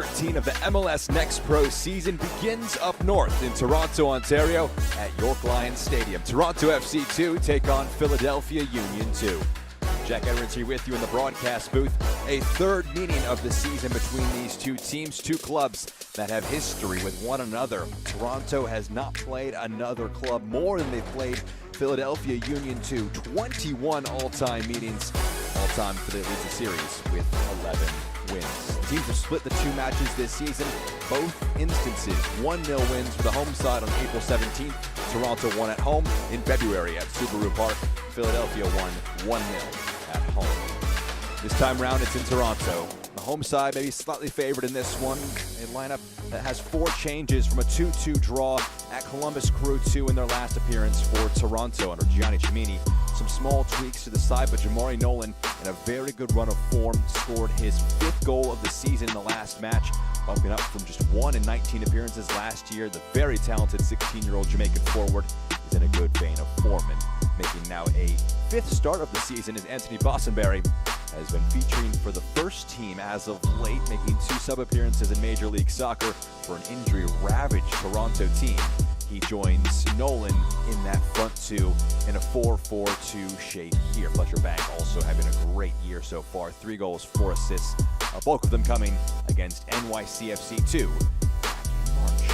13 of the MLS Next Pro season begins up north in Toronto, Ontario at York Lions Stadium. Toronto FC 2 take on Philadelphia Union 2. Jack Edwards here with you in the broadcast booth. A third meeting of the season between these two teams, two clubs that have history with one another. Toronto has not played another club more than they've played Philadelphia Union 2. 21 all-time meetings, all-time for the Elite Series with 11 wins. The teams have split the two matches this season, both instances 1-0 wins for the home side on April 17th. Toronto won at home in February at Subaru Park. Philadelphia won 1-0 at home. This time round, it's in Toronto. The home side maybe slightly favored in this one. A lineup that has 4 changes from a 2-2 draw at Columbus Crew 2 in their last appearance for Toronto under Gianni Cimini. Some small tweaks to the side, but Jamari Nolan, in a very good run of form, scored his 5th goal of the season in the last match, bumping up from just 1 in 19 appearances last year. The very talented 16-year-old Jamaican forward is in a good vein of form, and making now a 5th start of the season is Anthony Bossenberry. Has been featuring for the first team as of late, making 2 sub-appearances in Major League Soccer for an injury-ravaged Toronto team. He joins Nolan in that front 2 in a 4-4-2 shape here. Fletcher Bank also having a great year so far. 3 goals, 4 assists, a bulk of them coming against NYCFC 2 in March.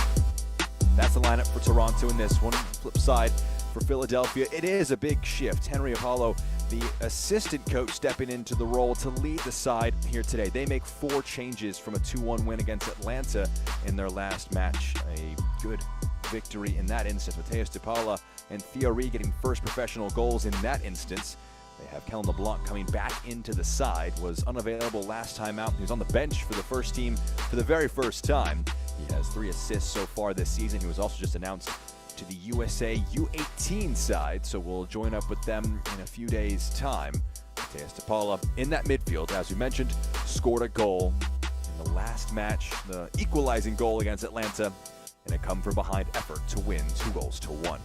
That's the lineup for Toronto in this one. Flip side for Philadelphia, it is a big shift. Henry Apollo, the assistant coach, stepping into the role to lead the side here today. They make 4 changes from a 2-1 win against Atlanta in their last match. A good victory in that instance. Mateus DePaula and Thierry getting first professional goals in that instance. They have Kellen LeBlanc coming back into the side. Was unavailable last time out. He was on the bench for the first team for the very first time. He has 3 assists so far this season. He was also just announced to the USA U18 side, so we'll join up with them in a few days' time. Mateus DePaula in that midfield, as we mentioned, scored a goal in the last match, the equalizing goal against Atlanta, in a come-from-behind effort to win 2-1.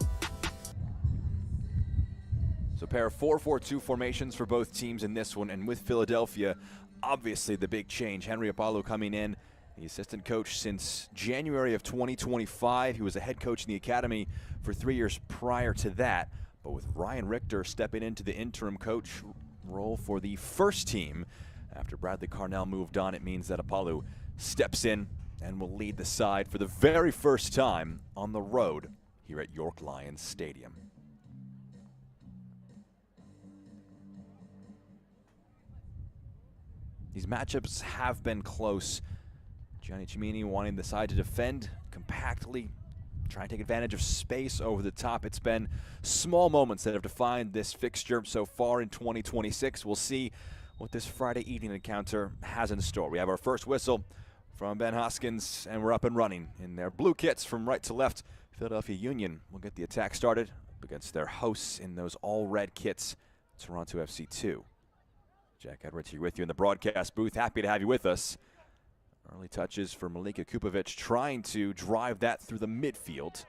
So a pair of 4-4-2 formations for both teams in this one, and with Philadelphia, obviously the big change. Henry Apollo coming in, the assistant coach since January of 2025. He was a head coach in the academy for 3 years prior to that. But with Ryan Richter stepping into the interim coach role for the first team after Bradley Carnell moved on, it means that Apollo steps in and will lead the side for the very first time on the road here at York Lions Stadium. These matchups have been close. Gianni Cimini wanting the side to defend compactly, try and take advantage of space over the top. It's been small moments that have defined this fixture so far in 2026. We'll see what this Friday evening encounter has in store. We have our first whistle from Ben Hoskins, and we're up and running in their blue kits from right to left. Philadelphia Union will get the attack started up against their hosts in those all-red kits, Toronto FC 2. Jack Edwards here with you in the broadcast booth. Happy to have you with us. Early touches for Malika Kupovic, trying to drive that through the midfield.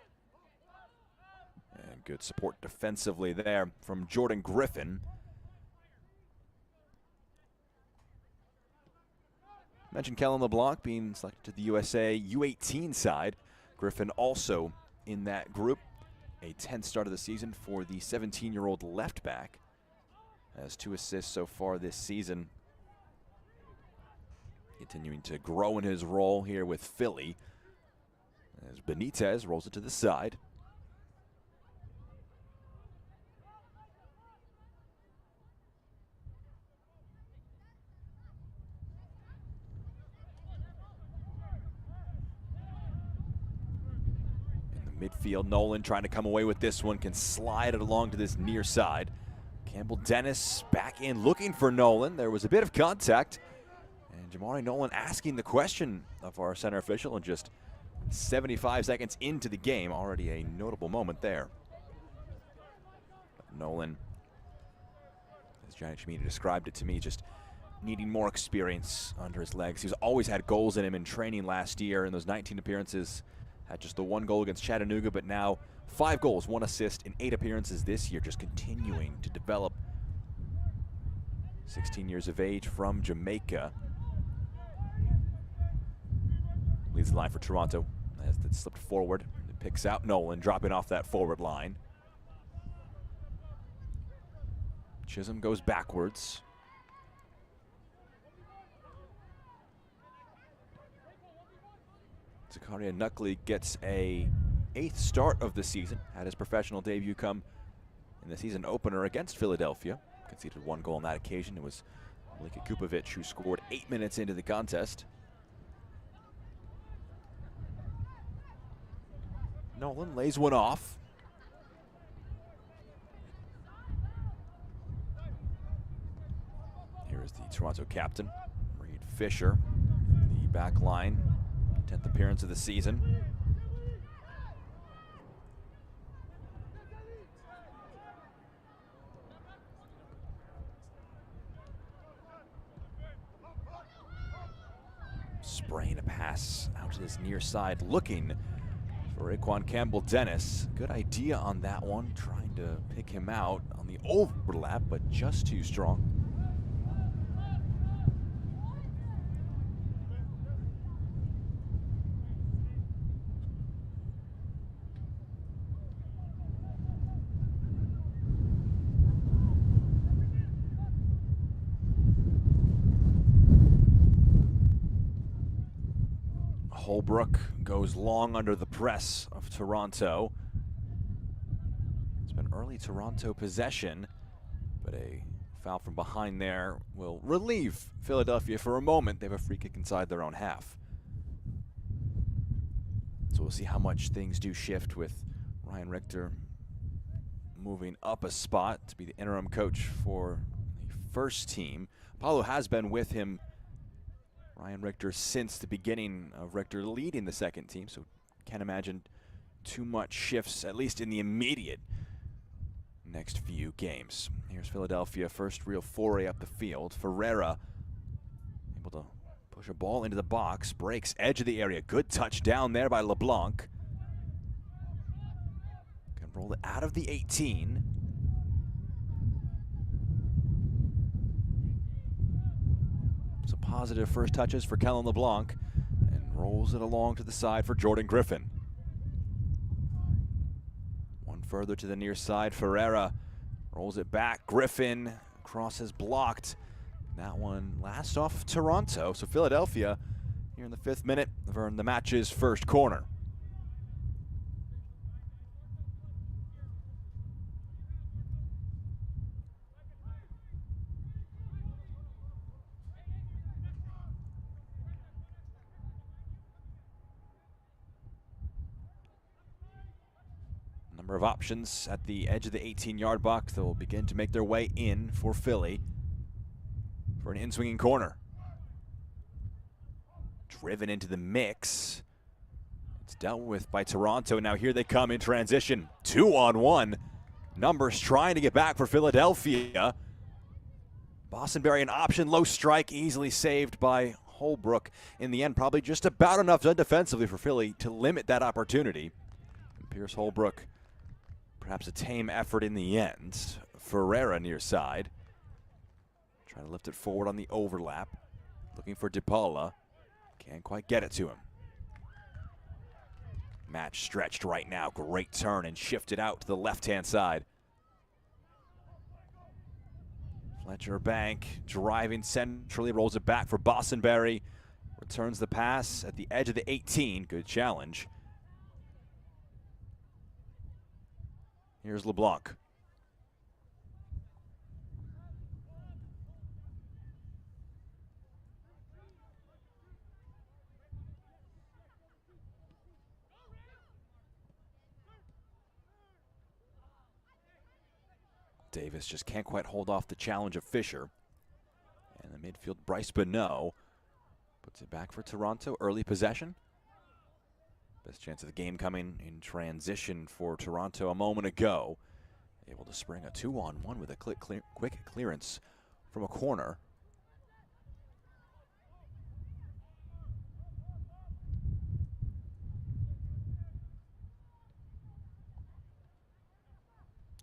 And good support defensively there from Jordan Griffin. Mentioned Kellen LeBlanc being selected to the USA U18 side. Griffin also in that group. A 10th start of the season for the 17-year-old left back. Has 2 assists so far this season. Continuing to grow in his role here with Philly as Benitez rolls it to the side. In the midfield, Nolan trying to come away with this one, can slide it along to this near side. Campbell Dennis back in looking for Nolan. There was a bit of contact. And Jamari Nolan asking the question of our center official, and just 75 seconds into the game, already a notable moment there. But Nolan, as Gianni Cimini described it to me, just needing more experience under his legs. He's always had goals in him in training last year. In those 19 appearances, had just the 1 goal against Chattanooga, but now 5 goals, 1 assist in 8 appearances this year, just continuing to develop. 16 years of age from Jamaica. leads the line for Toronto as it slipped forward. It picks out Nolan, dropping off that forward line. Chisholm goes backwards. Zakaria Nuckley gets a 8th start of the season. Had his professional debut come in the season opener against Philadelphia. Conceded 1 goal on that occasion. It was Milika Kupovic who scored 8 minutes into the contest. Nolan lays one off. Here is the Toronto captain, Reed Fisher, the back line, 10th appearance of the season. Spraying a pass out to his near side, looking for Raquan Campbell-Dennis. Good idea on that one, trying to pick him out on the overlap, but just too strong. Holbrook goes long under the press of Toronto. It's been early Toronto possession, but a foul from behind there will relieve Philadelphia for a moment. They have a free kick inside their own half. So we'll see how much things do shift with Ryan Richter moving up a spot to be the interim coach for the first team. Paulo has been with him, Ryan Richter, since the beginning of Richter leading the second team, so can't imagine too much shifts, at least in the immediate next few games. Here's Philadelphia, first real foray up the field. Ferreira able to push a ball into the box, breaks edge of the area. Good touch down there by LeBlanc. Can roll it out of the 18. Some positive first touches for Kellen LeBlanc, and rolls it along to the side for Jordan Griffin. One further to the near side, Ferreira rolls it back. Griffin, crosses blocked. That one last off Toronto. So Philadelphia, here in the 5th minute, have earned the match's first corner. Number of options at the edge of the 18-yard box that will begin to make their way in for Philly for an in-swinging corner. Driven into the mix. It's dealt with by Toronto. Now here they come in transition. 2-on-1. Numbers trying to get back for Philadelphia. Bostonberry an option, low strike, easily saved by Holbrook. In the end, probably just about enough done defensively for Philly to limit that opportunity. And Pierce Holbrook, perhaps a tame effort in the end. Ferreira near side. Trying to lift it forward on the overlap. Looking for DePaula. Can't quite get it to him. Match stretched right now. Great turn and shifted out to the left-hand side. Fletcher Bank driving centrally, rolls it back for Bostonberry. Returns the pass at the edge of the 18. Good challenge. Here's LeBlanc. Davis just can't quite hold off the challenge of Fisher. And the midfield, Bryce Bonneau puts it back for Toronto. Early possession. Best chance of the game coming in transition for Toronto a moment ago. Able to spring a 2-on-1 with a quick clearance from a corner.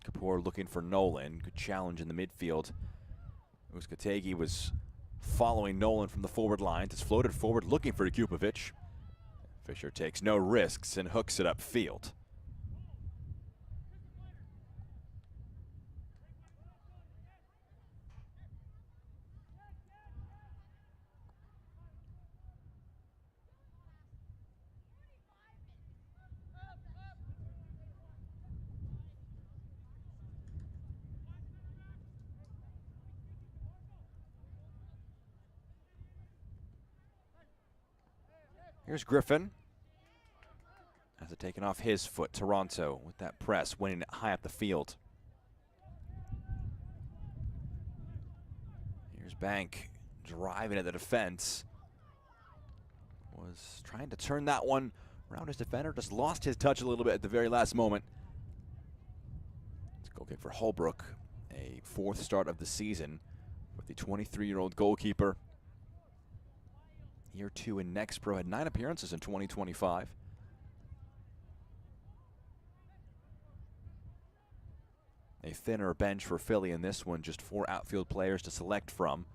Kapoor looking for Nolan. Good challenge in the midfield. Uzcategui was following Nolan from the forward lines. It's floated forward looking for Kupovic. Fisher takes no risks and hooks it upfield. Here's Griffin. Has it taken off his foot. Toronto with that press, winning it high up the field. Here's Bank driving at the defense. Was trying to turn that one around his defender. Just lost his touch a little bit at the very last moment. It's a goal kick for Holbrook. A 4th start of the season with the 23-year-old goalkeeper. Year 2 in Next Pro, had 9 appearances in 2025. A thinner bench for Philly in this one, just 4 outfield players to select from.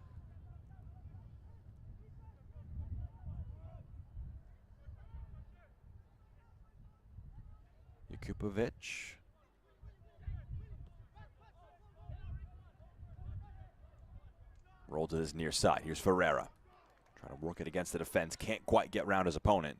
Jakupovic. Rolled to his near side. Here's Ferreira. Trying to work it against the defense. Can't quite get around his opponent.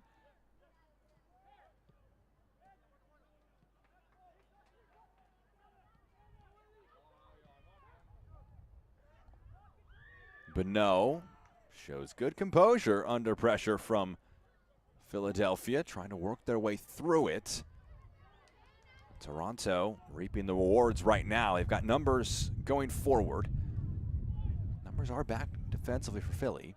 Bonneau shows good composure under pressure from Philadelphia, trying to work their way through it. Toronto reaping the rewards right now. They've got numbers going forward. Numbers are back defensively for Philly.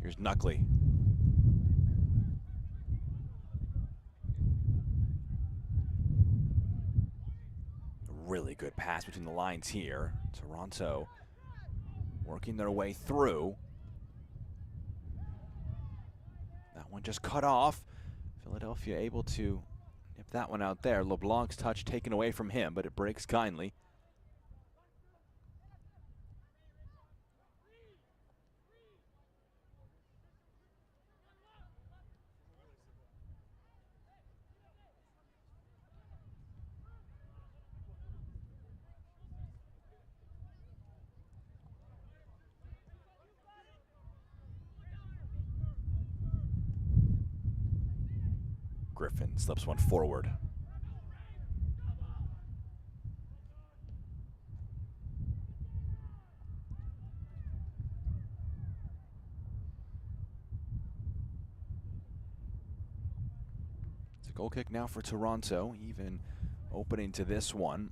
Here's Knuckley. Really good pass between the lines here. Toronto working their way through. That one just cut off. Philadelphia able to nip that one out there. LeBlanc's touch taken away from him, but it breaks kindly. Griffin slips one forward. It's a goal kick now for Toronto, even opening to this one.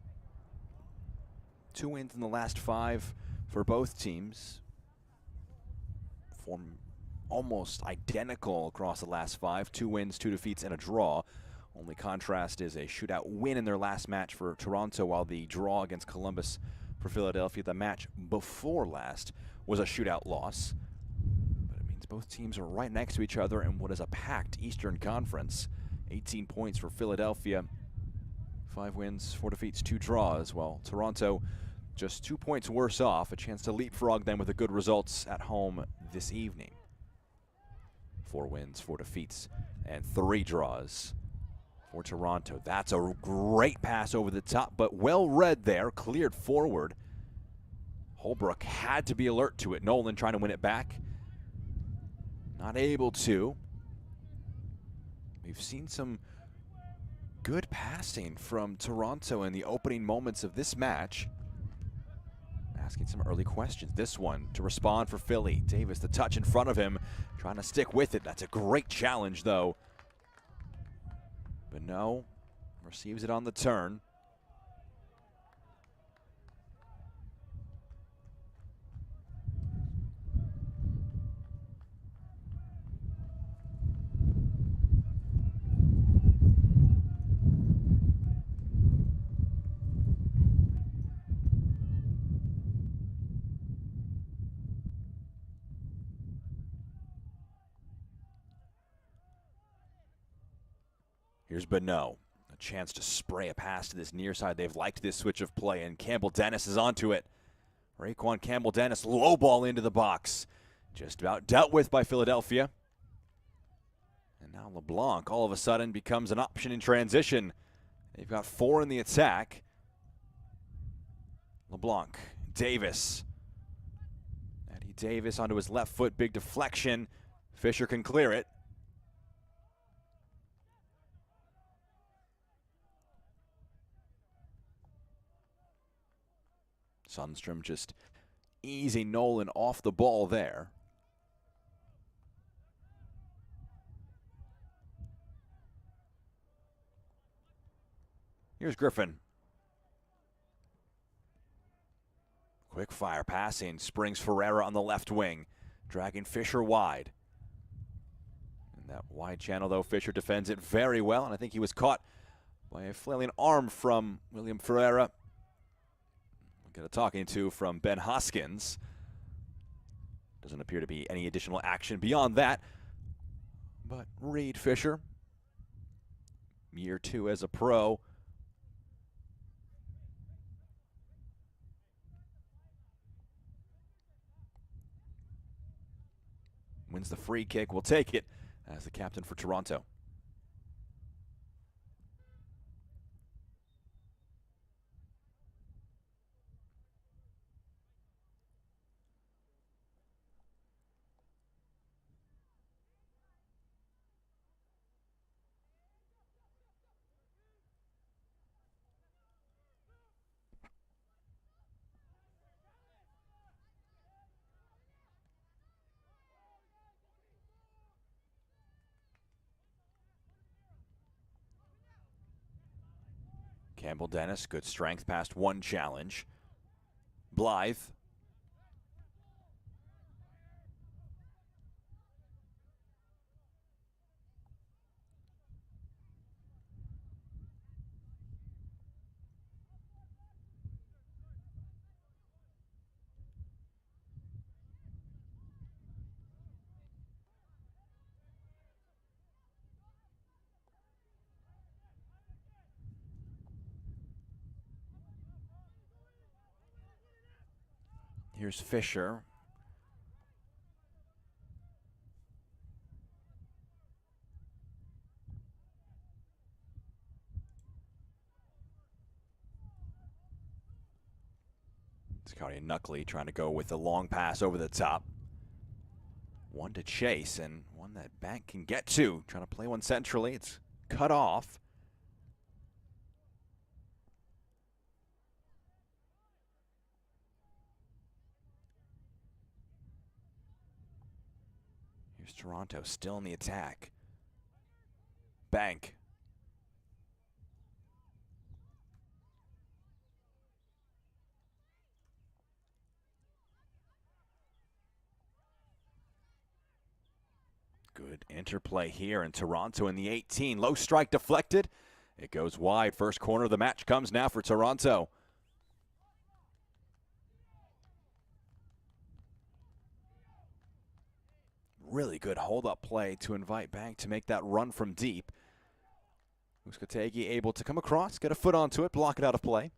2 wins in the last 5 for both teams. Form almost identical across the last 5. 2 wins, 2 defeats, and a draw. Only contrast is a shootout win in their last match for Toronto, while the draw against Columbus for Philadelphia, the match before last, was a shootout loss. But it means both teams are right next to each other in what is a packed Eastern Conference. 18 points for Philadelphia. 5 wins, 4 defeats, 2 draws, while Toronto just 2 points worse off. A chance to leapfrog them with the good results at home this evening. 4 wins, 4 defeats, and 3 draws for Toronto. That's a great pass over the top, but well read there, cleared forward. Holbrook had to be alert to it. Nolan trying to win it back. Not able to. We've seen some good passing from Toronto in the opening moments of this match. Asking some early questions. This one to respond for Philly. Davis, the touch in front of him, trying to stick with it. That's a great challenge, though. But no, receives it on the turn. Here's Bonneau. A chance to spray a pass to this near side. They've liked this switch of play, and Campbell-Dennis is onto it. Raekwon Campbell-Dennis, low ball into the box. Just about dealt with by Philadelphia. And now LeBlanc all of a sudden becomes an option in transition. They've got 4 in the attack. LeBlanc, Davis. Eddie Davis onto his left foot, big deflection. Fisher can clear it. Sundstrom just easy Nolan off the ball there. Here's Griffin. Quick fire passing, springs Ferreira on the left wing, dragging Fisher wide. In that wide channel though, Fisher defends it very well, and I think he was caught by a flailing arm from William Ferreira. We'll get a talking to from Ben Hoskins. Doesn't appear to be any additional action beyond that. But Reed Fisher, year 2 as a pro. Wins the free kick, will take it as the captain for Toronto. Campbell-Dennis, good strength past one challenge. Blythe. Here's Fisher. Scotty Knuckley trying to go with a long pass over the top. One to chase and one that Bank can get to. Trying to play one centrally. It's cut off. Here's Toronto still in the attack. Bank. Good interplay here in Toronto in the 18. Low strike deflected. It goes wide. First corner of the match comes now for Toronto. Really good hold-up play to invite Bank to make that run from deep. Muskategi able to come across, get a foot onto it, block it out of play.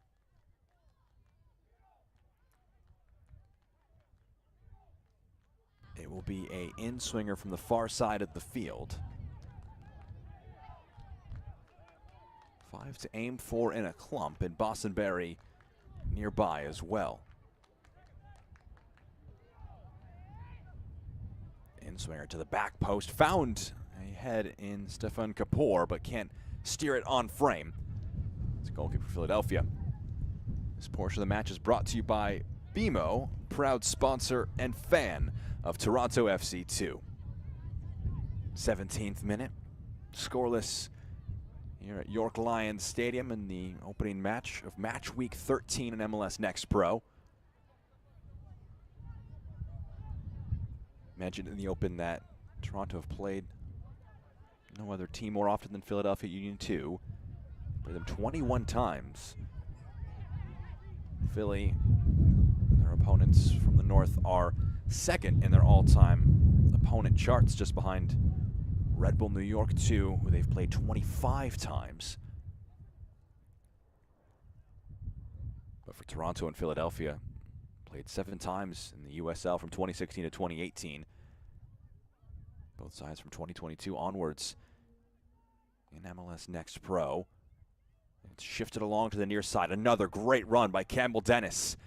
It will be an in-swinger from the far side of the field. 5 to aim for in a clump, and Bostonberry nearby as well. In-swinger to the back post, found a head in Stefan Kapoor, but can't steer it on frame. It's a goalkeeper for Philadelphia. This portion of the match is brought to you by BMO, proud sponsor and fan of Toronto FC 2. 17th minute, scoreless here at York Lions Stadium in the opening match of match week 13 in MLS Next Pro. Mentioned in the open that Toronto have played no other team more often than Philadelphia Union 2. Played them 21 times. Philly, their opponents from the north, are second in their all-time opponent charts, just behind Red Bull New York 2, who they've played 25 times. But for Toronto and Philadelphia, played 7 times in the USL from 2016 to 2018. Both sides from 2022 onwards in MLS Next Pro. It's shifted along to the near side. Another great run by Campbell Dennis.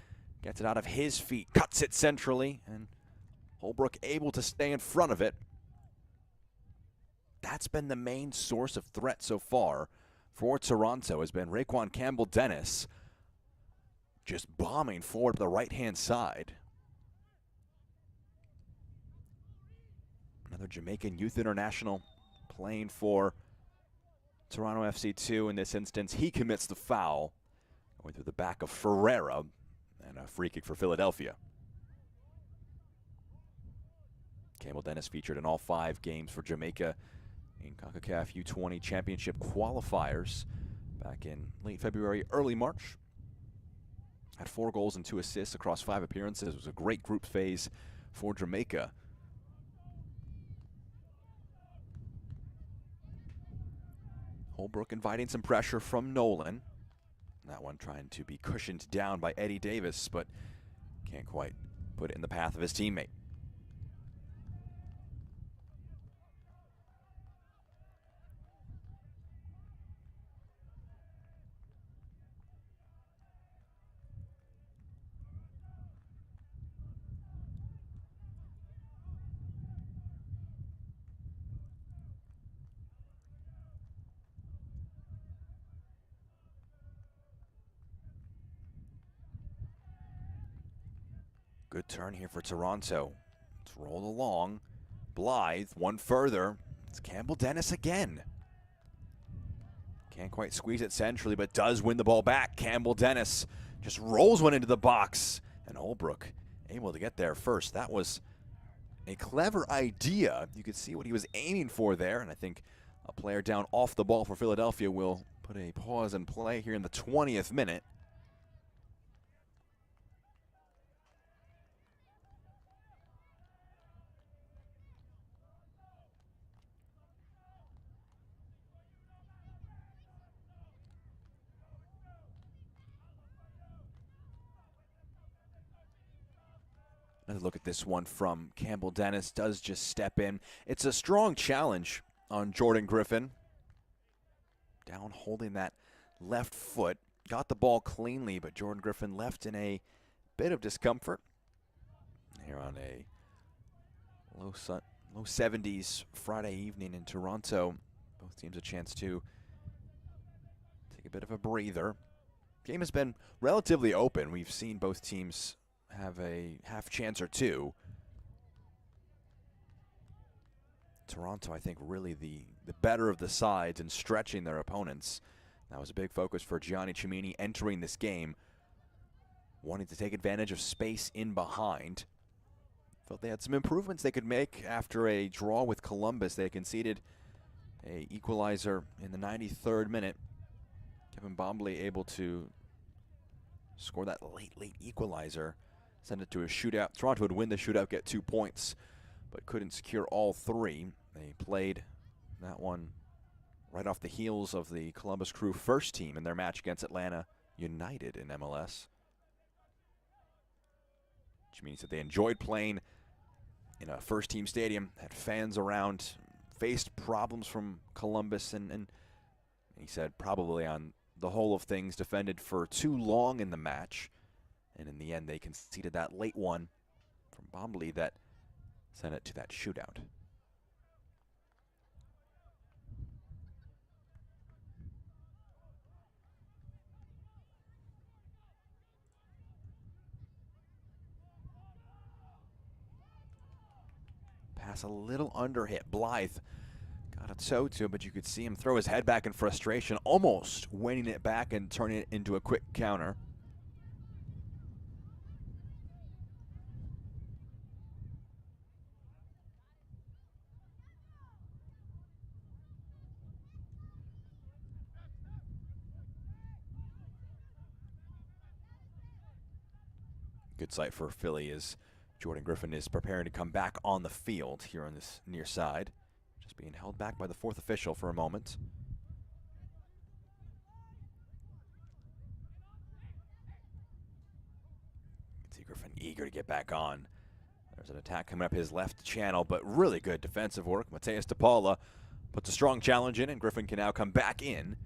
Gets it out of his feet, cuts it centrally, and Holbrook able to stay in front of it. That's been the main source of threat so far for Toronto, has been Raquan Campbell Dennis just bombing forward to the right-hand side. Another Jamaican youth international playing for Toronto FC2 in this instance. He commits the foul going through the back of Ferreira, and a free kick for Philadelphia. Campbell Dennis featured in all 5 games for Jamaica in CONCACAF U20 Championship qualifiers back in late February, early March. Had 4 goals and 2 assists across 5 appearances. It was a great group phase for Jamaica. Holbrook inviting some pressure from Nolan. That one trying to be cushioned down by Eddie Davis, but can't quite put it in the path of his teammate. Good turn here for Toronto. Let's roll along. Blythe, one further. It's Campbell Dennis again. Can't quite squeeze it centrally, but does win the ball back. Campbell Dennis just rolls one into the box, and Holbrook able to get there first. That was a clever idea. You could see what he was aiming for there, and I think a player down off the ball for Philadelphia will put a pause in play here in the 20th minute. Another look at this one from Campbell Dennis. Does just step in. It's a strong challenge on Jordan Griffin. Down holding that left foot. Got the ball cleanly, but Jordan Griffin left in a bit of discomfort. Here on a low 70s Friday evening in Toronto. Both teams a chance to take a bit of a breather. Game has been relatively open. We've seen both teams have a half chance or two. Toronto, I think, really the better of the sides in stretching their opponents. That was a big focus for Gianni Cimini entering this game, wanting to take advantage of space in behind. Felt they had some improvements they could make after a draw with Columbus. They conceded an equalizer in the 93rd minute. Kevin Bombley able to score that late equalizer. Send it to a shootout. Toronto would win the shootout, get 2 points, but couldn't secure all 3. They played that one right off the heels of the Columbus Crew first team in their match against Atlanta United in MLS. Which means that they enjoyed playing in a first team stadium, had fans around, faced problems from Columbus, and he said probably on the whole of things defended for too long in the match. And in the end, they conceded that late one from Bombley that sent it to that shootout. Pass a little under hit. Blythe Not a toe-to, but you could see him throw his head back in frustration, almost winning it back and turning it into a quick counter. Good sight for Philly as Jordan Griffin is preparing to come back on the field here on this near side. Just being held back by the fourth official for a moment. You can see Griffin eager to get back on. There's an attack coming up his left channel, but really good defensive work. Mateus DePaula puts a strong challenge in, and Griffin can now come back in.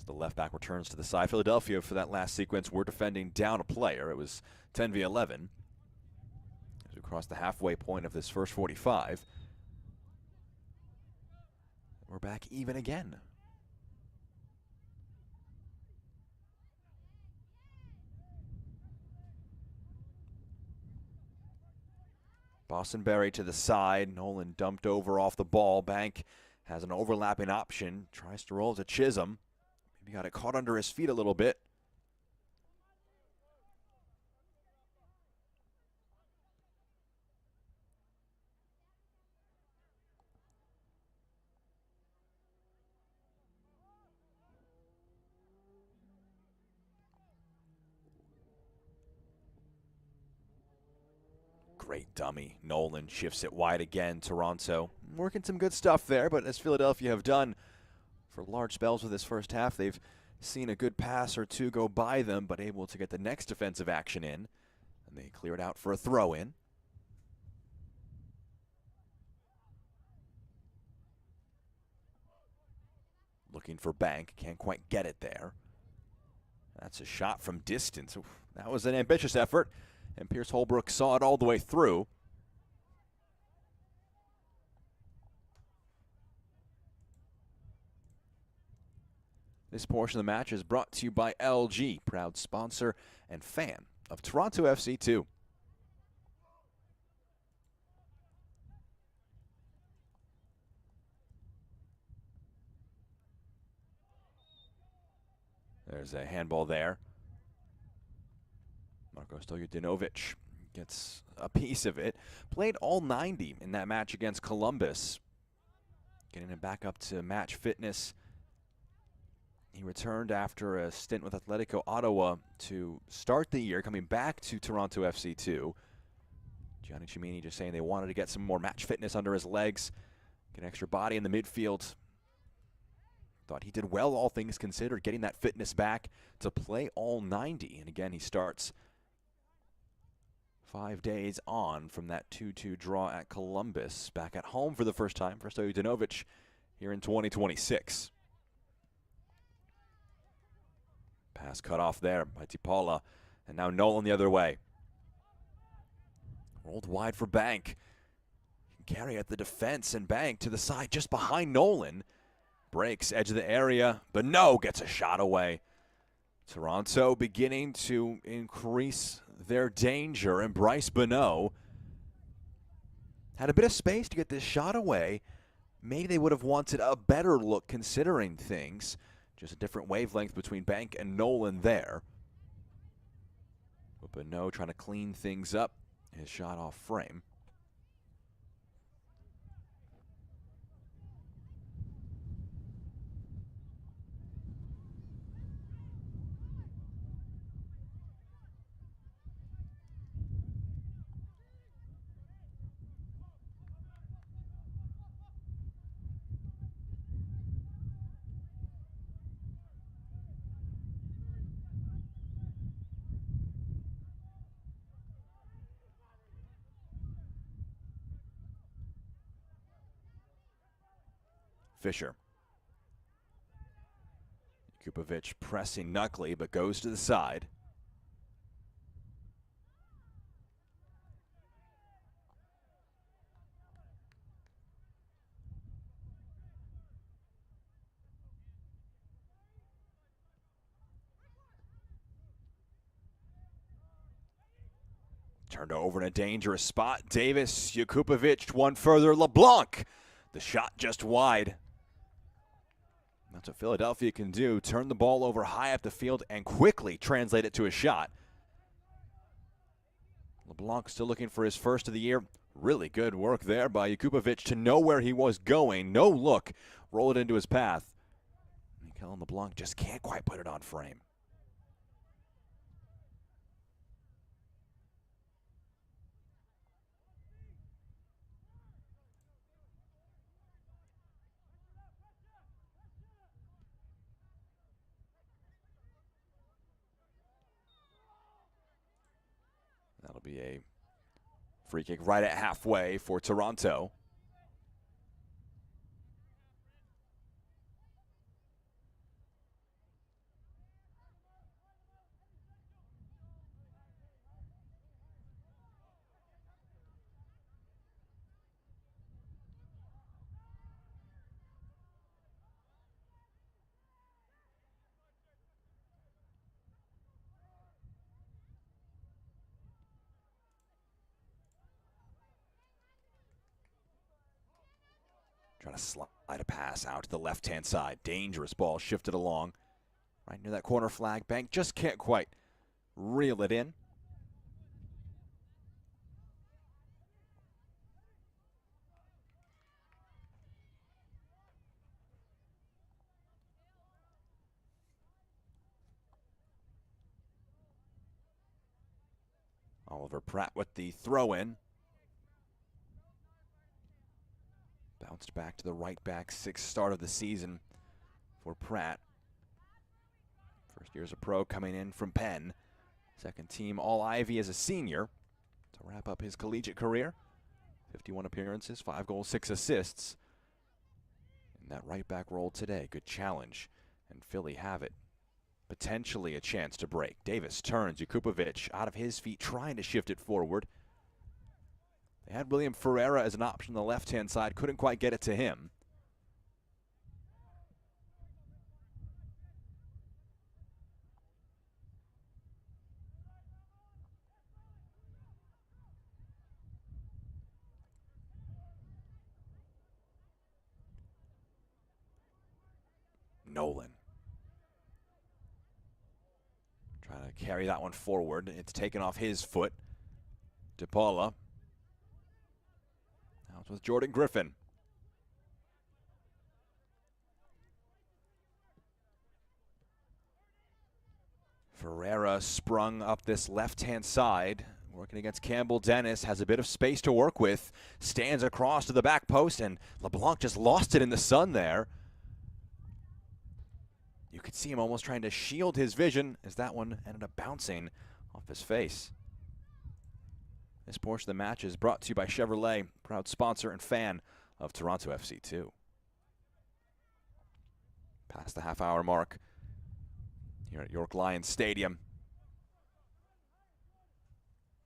The left back returns to the side. Philadelphia, for that last sequence, were defending down a player. It was 10 v 11. As we cross the halfway point of this first 45. We're back even again. Bostonberry to the side. Nolan dumped over off the ball. Bank has an overlapping option. Tries to roll to Chisholm. Maybe got it caught under his feet a little bit. Great dummy. Nolan shifts it wide again. Toronto working some good stuff there, but as Philadelphia have done for large spells of this first half, they've seen a good pass or two go by them, but able to get the next defensive action in. And they clear it out for a throw-in. Looking for Bank. Can't quite get it there. That's a shot from distance. Oof, that was an ambitious effort, and Pierce Holbrook saw it all the way through. This portion of the match is brought to you by LG, proud sponsor and fan of Toronto FC 2. There's a handball there. Marko Stoljanovic gets a piece of it. Played all 90 in that match against Columbus. Getting him back up to match fitness. He returned after a stint with Atletico Ottawa to start the year, coming back to Toronto FC 2. Gianni Cimini just saying they wanted to get some more match fitness under his legs, get extra body in the midfield. Thought he did well, all things considered, getting that fitness back to play all 90. And again, he starts 5 days on from that 2-2 draw at Columbus, back at home for the first time for Stoljanovic here in 2026. Pass cut off there by Tipala, and now Nolan the other way. Rolled wide for Bank. Carry at the defense, and Bank to the side just behind Nolan. Breaks edge of the area, but no, gets a shot away. Toronto beginning to increase their danger, and Bryce Bonneau had a bit of space to get this shot away. Maybe they would have wanted a better look considering things. Just a different wavelength between Bank and Nolan there. But Bonneau trying to clean things up. His shot off frame. Fisher. Kupovic pressing Knuckley, but goes to the side. Turned over in a dangerous spot. Davis, Jakupovic, one further. LeBlanc, the shot just wide. That's what Philadelphia can do. Turn the ball over high up the field and quickly translate it to a shot. LeBlanc still looking for his first of the year. Really good work there by Jakupovic to know where he was going. No look. Roll it into his path. Mikel LeBlanc just can't quite put it on frame. That'll be a free kick right at halfway for Toronto. Trying to slide a pass out to the left-hand side. Dangerous ball shifted along. Right near that corner flag. Bank just can't quite reel it in. Oliver Pratt with the throw-in. Bounced back to the right back, sixth start of the season for Pratt. First year as a pro coming in from Penn. Second team All-Ivy as a senior to wrap up his collegiate career. 51 appearances, 5 goals, 6 assists. In that right back role today, good challenge. And Philly have it. Potentially a chance to break. Davis turns, Jakupovic out of his feet trying to shift it forward. They had William Ferreira as an option on the left-hand side, couldn't quite get it to him. Nolan. Trying to carry that one forward. It's taken off his foot. DePaula. Now it's with Jordan Griffin. Ferreira sprung up this left-hand side. Working against Campbell Dennis. Has a bit of space to work with. Stands across to the back post, and LeBlanc just lost it in the sun there. You could see him almost trying to shield his vision as that one ended up bouncing off his face. This portion of the match is brought to you by Chevrolet, proud sponsor and fan of Toronto FC 2. Past the half-hour mark here at York Lions Stadium.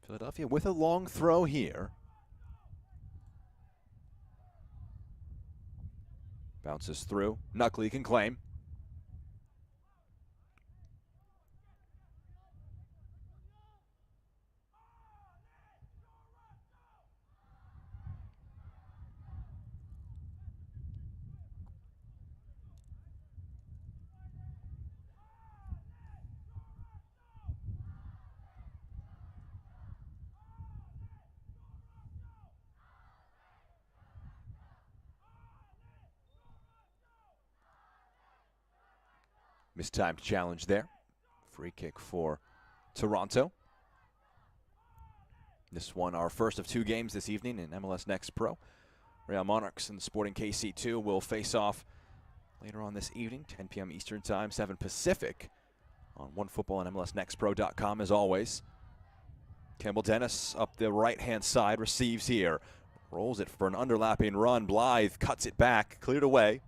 Philadelphia with a long throw here. Bounces through. Knuckley can claim. Mistimed challenge there. Free kick for Toronto. This one our first of 2 games this evening in MLS Next Pro. Real Monarchs and Sporting KC2 will face off later on this evening, 10 p.m. Eastern Time, 7 Pacific, on OneFootball and MLSNextPro.com as always. Campbell Dennis up the right-hand side, receives here. Rolls it for an underlapping run. Blythe cuts it back, cleared away.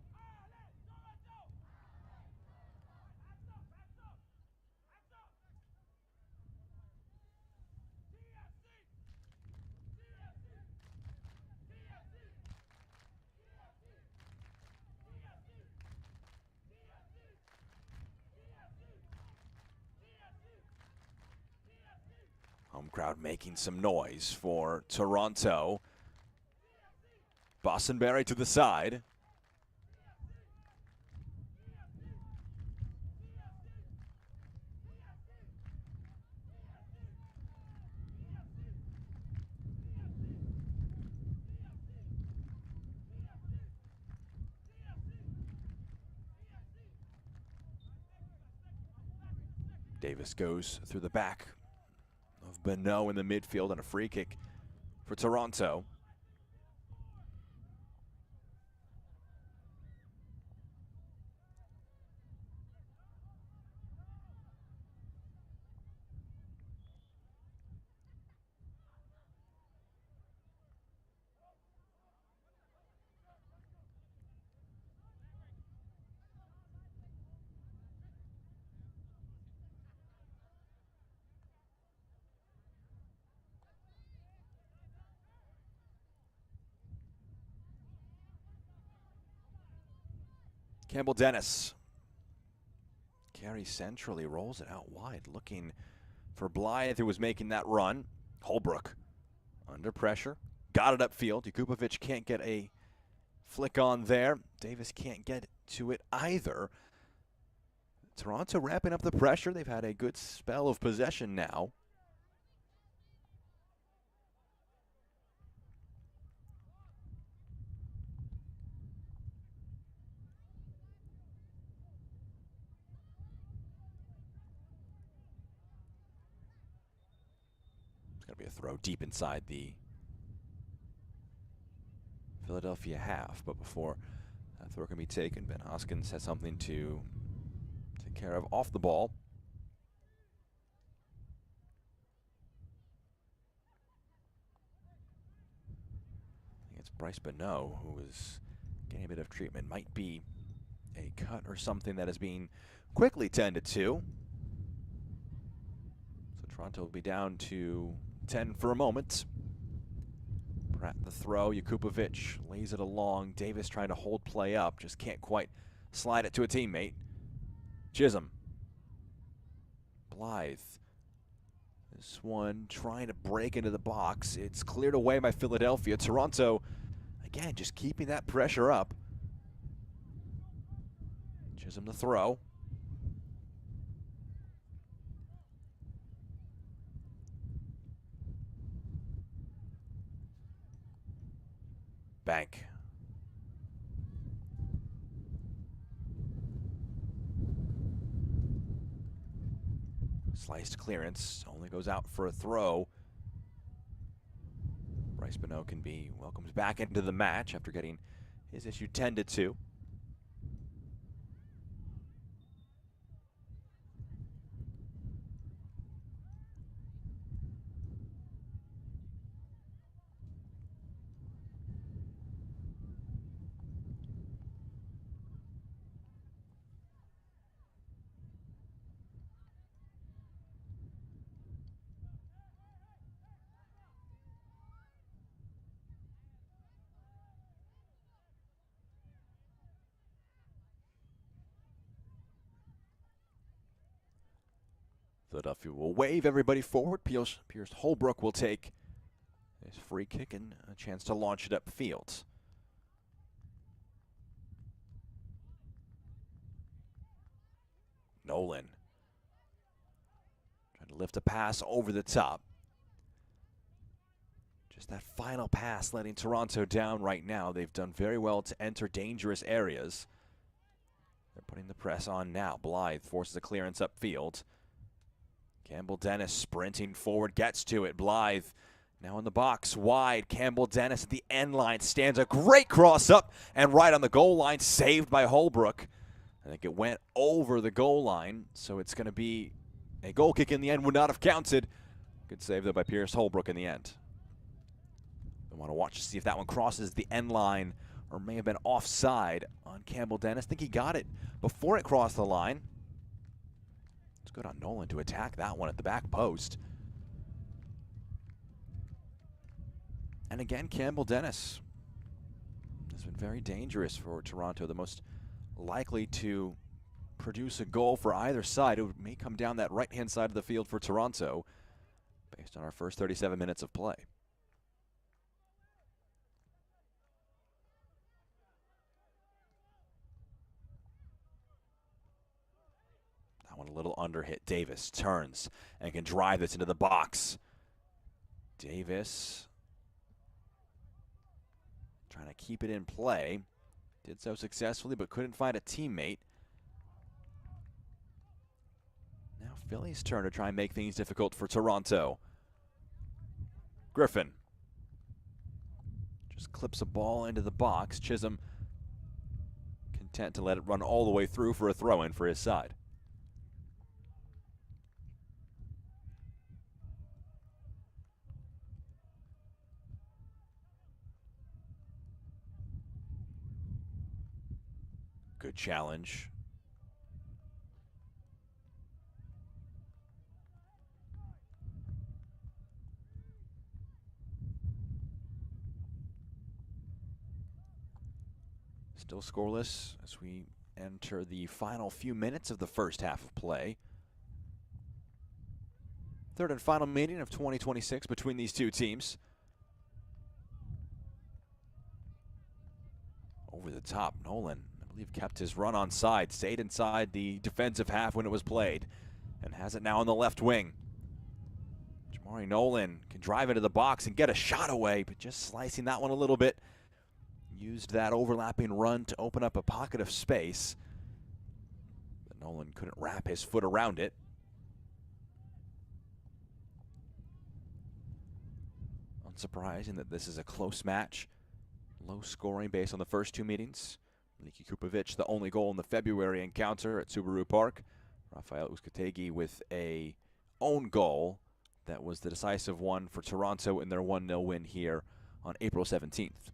Home crowd making some noise for Toronto. Bostonberry to the side. Davis goes through the back of Bonneau in the midfield and a free kick for Toronto. Campbell Dennis carries centrally, rolls it out wide, looking for Blythe, who was making that run. Holbrook under pressure, got it upfield. Jakubovic can't get a flick on there. Davis can't get to it either. Toronto ramping up the pressure. They've had a good spell of possession now. Going to be a throw deep inside the Philadelphia half, but before that throw can be taken, Ben Hoskins has something to take care of off the ball. I think it's Bryce Bonneau who is getting a bit of treatment. Might be a cut or something that is being quickly tended to. So Toronto will be down to 10 for a moment. Pratt the throw, Jakubovic lays it along. Davis trying to hold play up, just can't quite slide it to a teammate. Chisholm. Blythe. This one trying to break into the box. It's cleared away by Philadelphia. Toronto, again, just keeping that pressure up. Chisholm the throw. Bank. Sliced clearance, only goes out for a throw. Bryce Bonneau can be welcomed back into the match after getting his issue tended to. Philadelphia will wave everybody forward. Pierce Holbrook will take his free kick and a chance to launch it upfield. Nolan trying to lift a pass over the top. Just that final pass letting Toronto down right now. They've done very well to enter dangerous areas. They're putting the press on now. Blythe forces a clearance upfield. Campbell Dennis sprinting forward, gets to it. Blythe now in the box, wide. Campbell Dennis at the end line stands a great cross up and right on the goal line, saved by Holbrook. I think it went over the goal line, so it's going to be a goal kick in the end. Would not have counted. Good save, though, by Pierce Holbrook in the end. I want to watch to see if that one crosses the end line or may have been offside on Campbell Dennis. I think he got it before it crossed the line. It's good on Nolan to attack that one at the back post. And again, Campbell Dennis has been very dangerous for Toronto, the most likely to produce a goal for either side. It may come down that right-hand side of the field for Toronto. based on our first 37 minutes of play. That one a little under hit. Davis turns and can drive this into the box. Davis trying to keep it in play. Did so successfully, but couldn't find a teammate. Now Philly's turn to try and make things difficult for Toronto. Griffin just clips a ball into the box. Chisholm content to let it run all the way through for a throw-in for his side. Good challenge. Still scoreless as we enter the final few minutes of the first half of play. Third and final meeting of 2026 between these two teams. Over the top, Nolan, I believe, kept his run on side, stayed inside the defensive half when it was played, and has it now on the left wing. Jamari Nolan can drive into the box and get a shot away, but just slicing that one a little bit. Used that overlapping run to open up a pocket of space, but Nolan couldn't wrap his foot around it. Unsurprising that this is a close match. Low scoring based on the first two meetings. Niki Kupovic, the only goal in the February encounter at Subaru Park. Rafael Uzcategui with a own goal that was the decisive one for Toronto in their 1-0 win here on April 17th.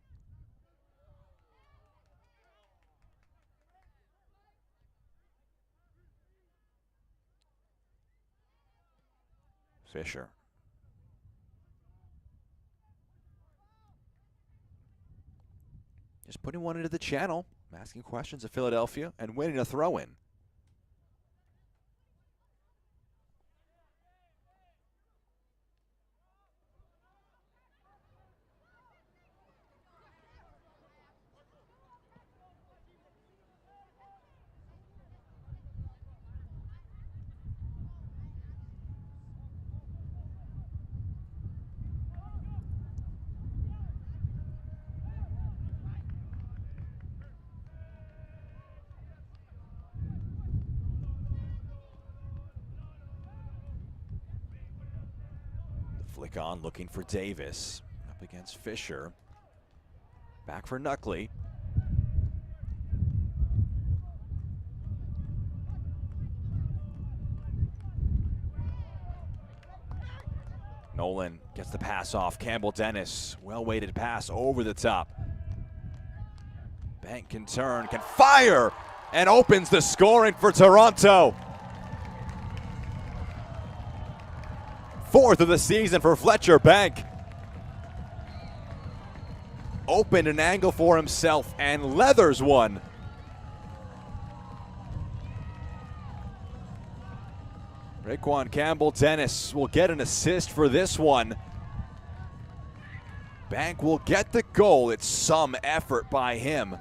Fisher. Just putting one into the channel, asking questions of Philadelphia, and winning a throw-in. Flick on, looking for Davis. Up against Fisher. Back for Knuckley. Nolan gets the pass off. Campbell Dennis, well-weighted pass over the top. Bank can turn, can fire, and opens the scoring for Toronto. Fourth of the season for Fletcher Bank. Opened an angle for himself and leathers one. Raekwon Campbell-Dennis will get an assist for this one. Bank will get the goal. It's some effort by him.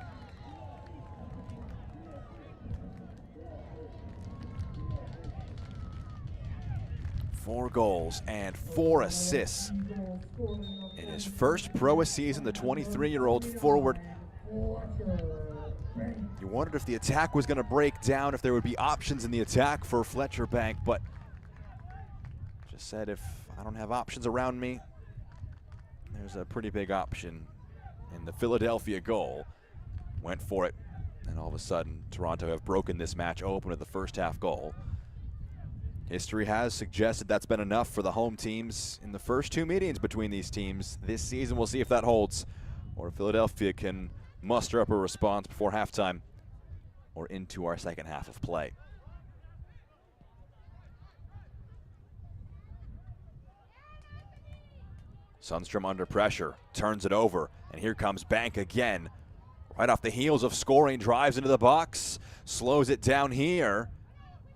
Four goals and 4 assists in his first pro season, the 23-year-old forward. You wondered if the attack was going to break down, if there would be options in the attack for Fletcher Bank, but just said, if I don't have options around me, there's a pretty big option in the Philadelphia goal. Went for it, and all of a sudden, Toronto have broken this match open with the first half goal. History has suggested that's been enough for the home teams in the first two meetings between these teams this season. We'll see if that holds, or if Philadelphia can muster up a response before halftime or into our second half of play. Sundstrom under pressure, turns it over, and here comes Bank again. Right off the heels of scoring, drives into the box, slows it down here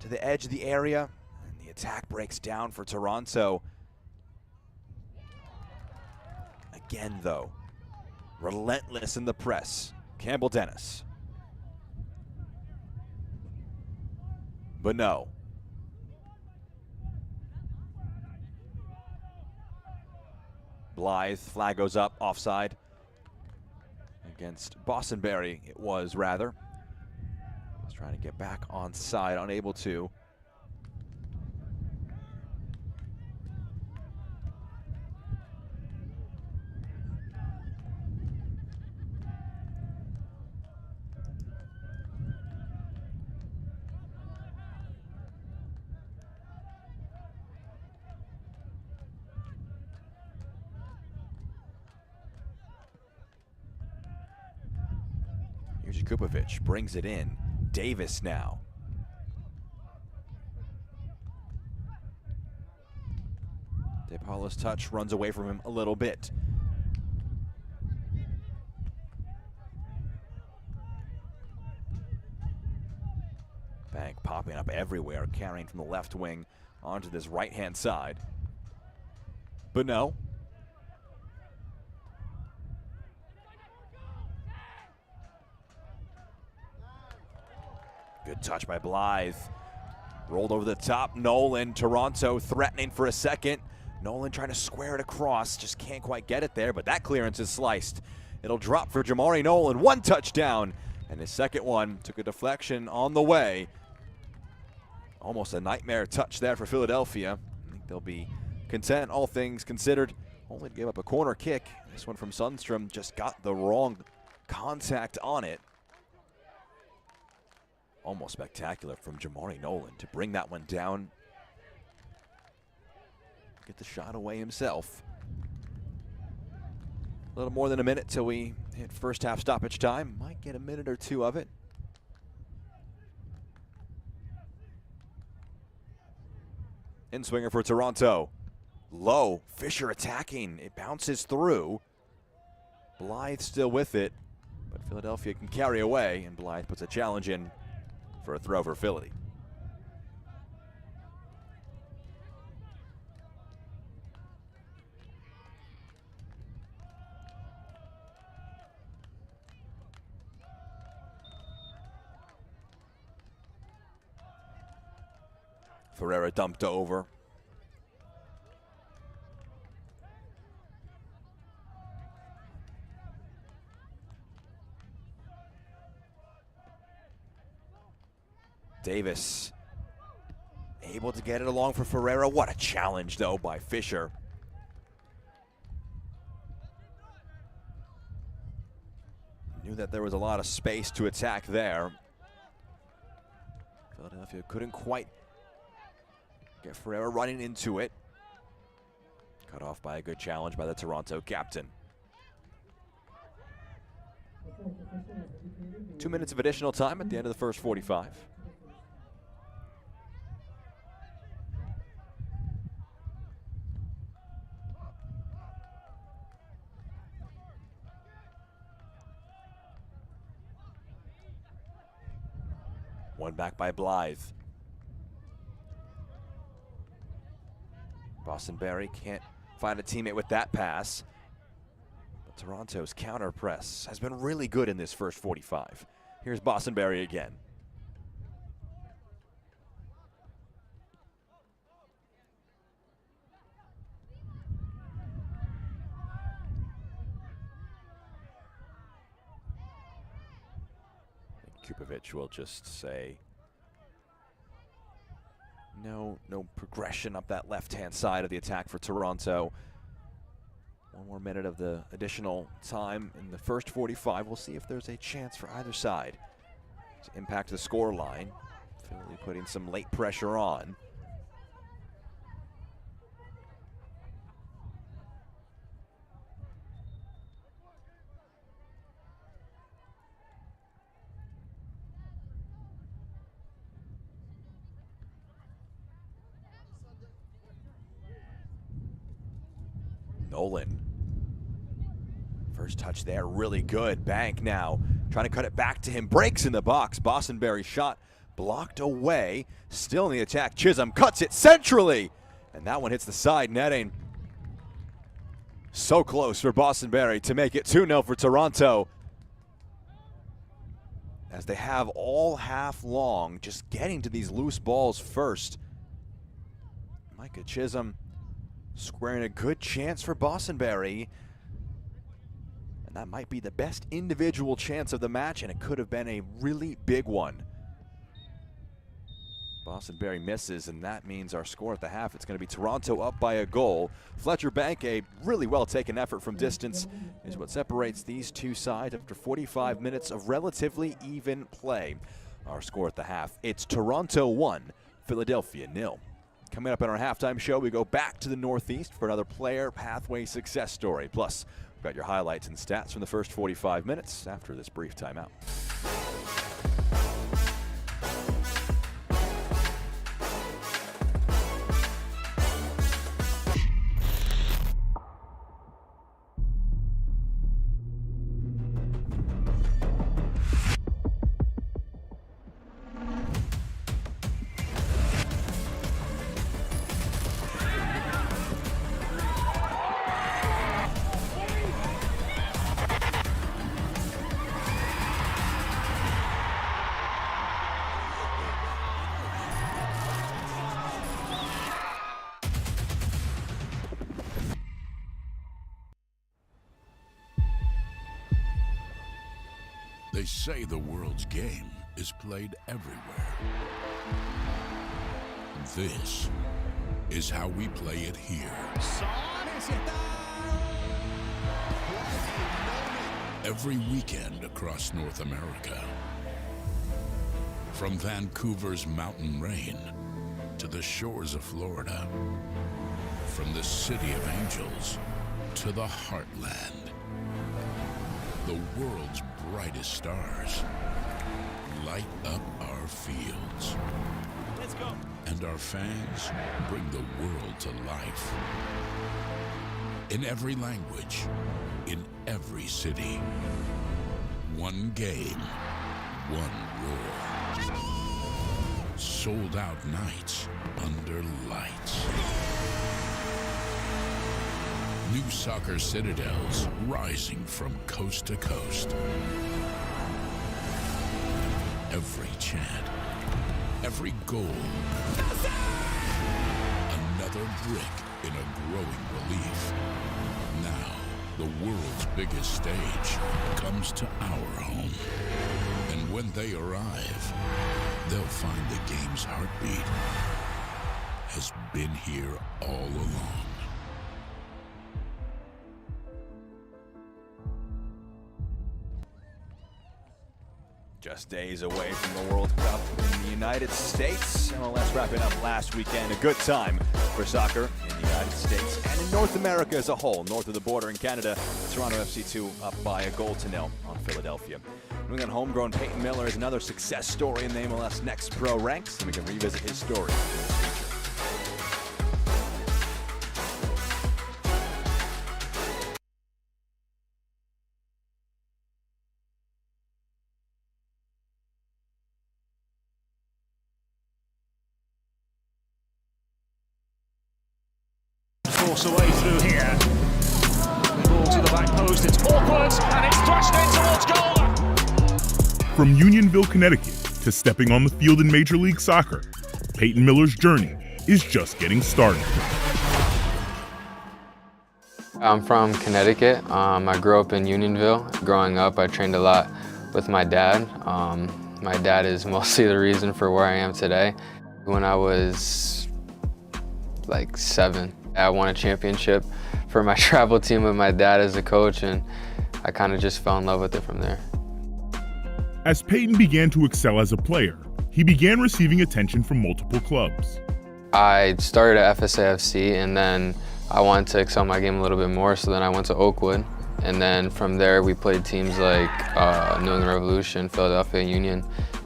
to the edge of the area. Attack breaks down for Toronto. again, though. Relentless in the press. Campbell Dennis. But no. Blythe, flag goes up, offside. Against Bostonberry, it was rather. Was trying to get back on side, unable to. Here's Kupovic, brings it in. Davis now. DePaulo's touch runs away from him a little bit. Bank popping up everywhere, carrying from the left wing onto this right-hand side. But no. Good touch by Blythe. Rolled over the top. Nolan, Toronto threatening for a second. Nolan trying to square it across. Just can't quite get it there, but that clearance is sliced. It'll drop for Jamari Nolan. One touchdown. And his second one took a deflection on the way. Almost a nightmare touch there for Philadelphia. I think they'll be content, all things considered. Only gave up a corner kick. This one from Sundstrom just got the wrong contact on it. Almost spectacular from Jamari Nolan to bring that one down. Get the shot away himself. A little more than a minute till we hit first half stoppage time. Might get a minute or two of it. In-swinger for Toronto. Low, Fisher attacking. It bounces through. Blythe still with it, but Philadelphia can carry away, and Blythe puts a challenge in for a throw for Philly. Ferreira dumped over. Davis able to get it along for Ferreira. What a challenge, though, by Fisher. Knew that there was a lot of space to attack there. Philadelphia couldn't quite get Ferreira running into it. Cut off by a good challenge by the Toronto captain. 2 minutes of additional time at the end of the first 45. One back by Blythe. Bostonberry can't find a teammate with that pass. But Toronto's counter press has been really good in this first 45. Here's Bostonberry again. Kupovic will just say no progression up that left-hand side of the attack for Toronto. One more minute of the additional time in the first 45. We'll see if there's a chance for either side to impact the score line. Philly putting some late pressure on. Nolan. First touch there, really good. Bank now trying to cut it back to him. Breaks in the box. Bostonberry shot blocked away. Still in the attack. Chisholm cuts it centrally. And that one hits the side netting. So close for Bostonberry to make it 2-0 for Toronto, as they have all half long, just getting to these loose balls first. Micah Chisholm squaring a good chance for Bostonberry, and that might be the best individual chance of the match, and it could have been a really big one. Bostonberry misses, and that means our score at the half, it's going to be Toronto up by a goal. Fletcher Bank, a really well-taken effort from distance, is what separates these two sides after 45 minutes of relatively even play. Our score at the half, it's Toronto 1, Philadelphia 0. Coming up in our halftime show, we go back to the Northeast for another player pathway success story. Plus, we've got your highlights and stats from the first 45 minutes after this brief timeout. They say the world's game is played everywhere. This is how we play it here. Every weekend across North America. From Vancouver's mountain rain to the shores of Florida. From the City of Angels to the Heartland. The world's brightest stars light up our fields. Let's go. And our fans bring the world to life. In every language, in every city. One game, one roar. Sold out nights under lights. New soccer citadels rising from coast to coast. Every chant, every goal, another brick in a growing relief. Now, the world's biggest stage comes to our home. And when they arrive, they'll find the game's heartbeat has been here all along. Just days away from the World Cup in the United States. MLS wrapping up last weekend. A good time for soccer in the United States and in North America as a whole. North of the border in Canada, Toronto FC 2 up by a goal to nil on Philadelphia. New England homegrown Peyton Miller is another success story in the MLS Next Pro ranks, and we can revisit his story in this feature. Force away through here. The ball to the back post, it's awkward, and it's thrust in towards goal. From Unionville, Connecticut, to stepping on the field in Major League Soccer, Peyton Miller's journey is just getting started. I'm from Connecticut. I grew up in Unionville. Growing up, I trained a lot with my dad. My dad is mostly the reason for where I am today. When I was like 7, I won a championship for my travel team with my dad as a coach, and I kind of just fell in love with it from there. As Peyton began to excel as a player, he began receiving attention from multiple clubs. I started at FSAFC, and then I wanted to excel my game a little bit more, so then I went to Oakwood. And then from there, we played teams like New England Revolution, Philadelphia Union,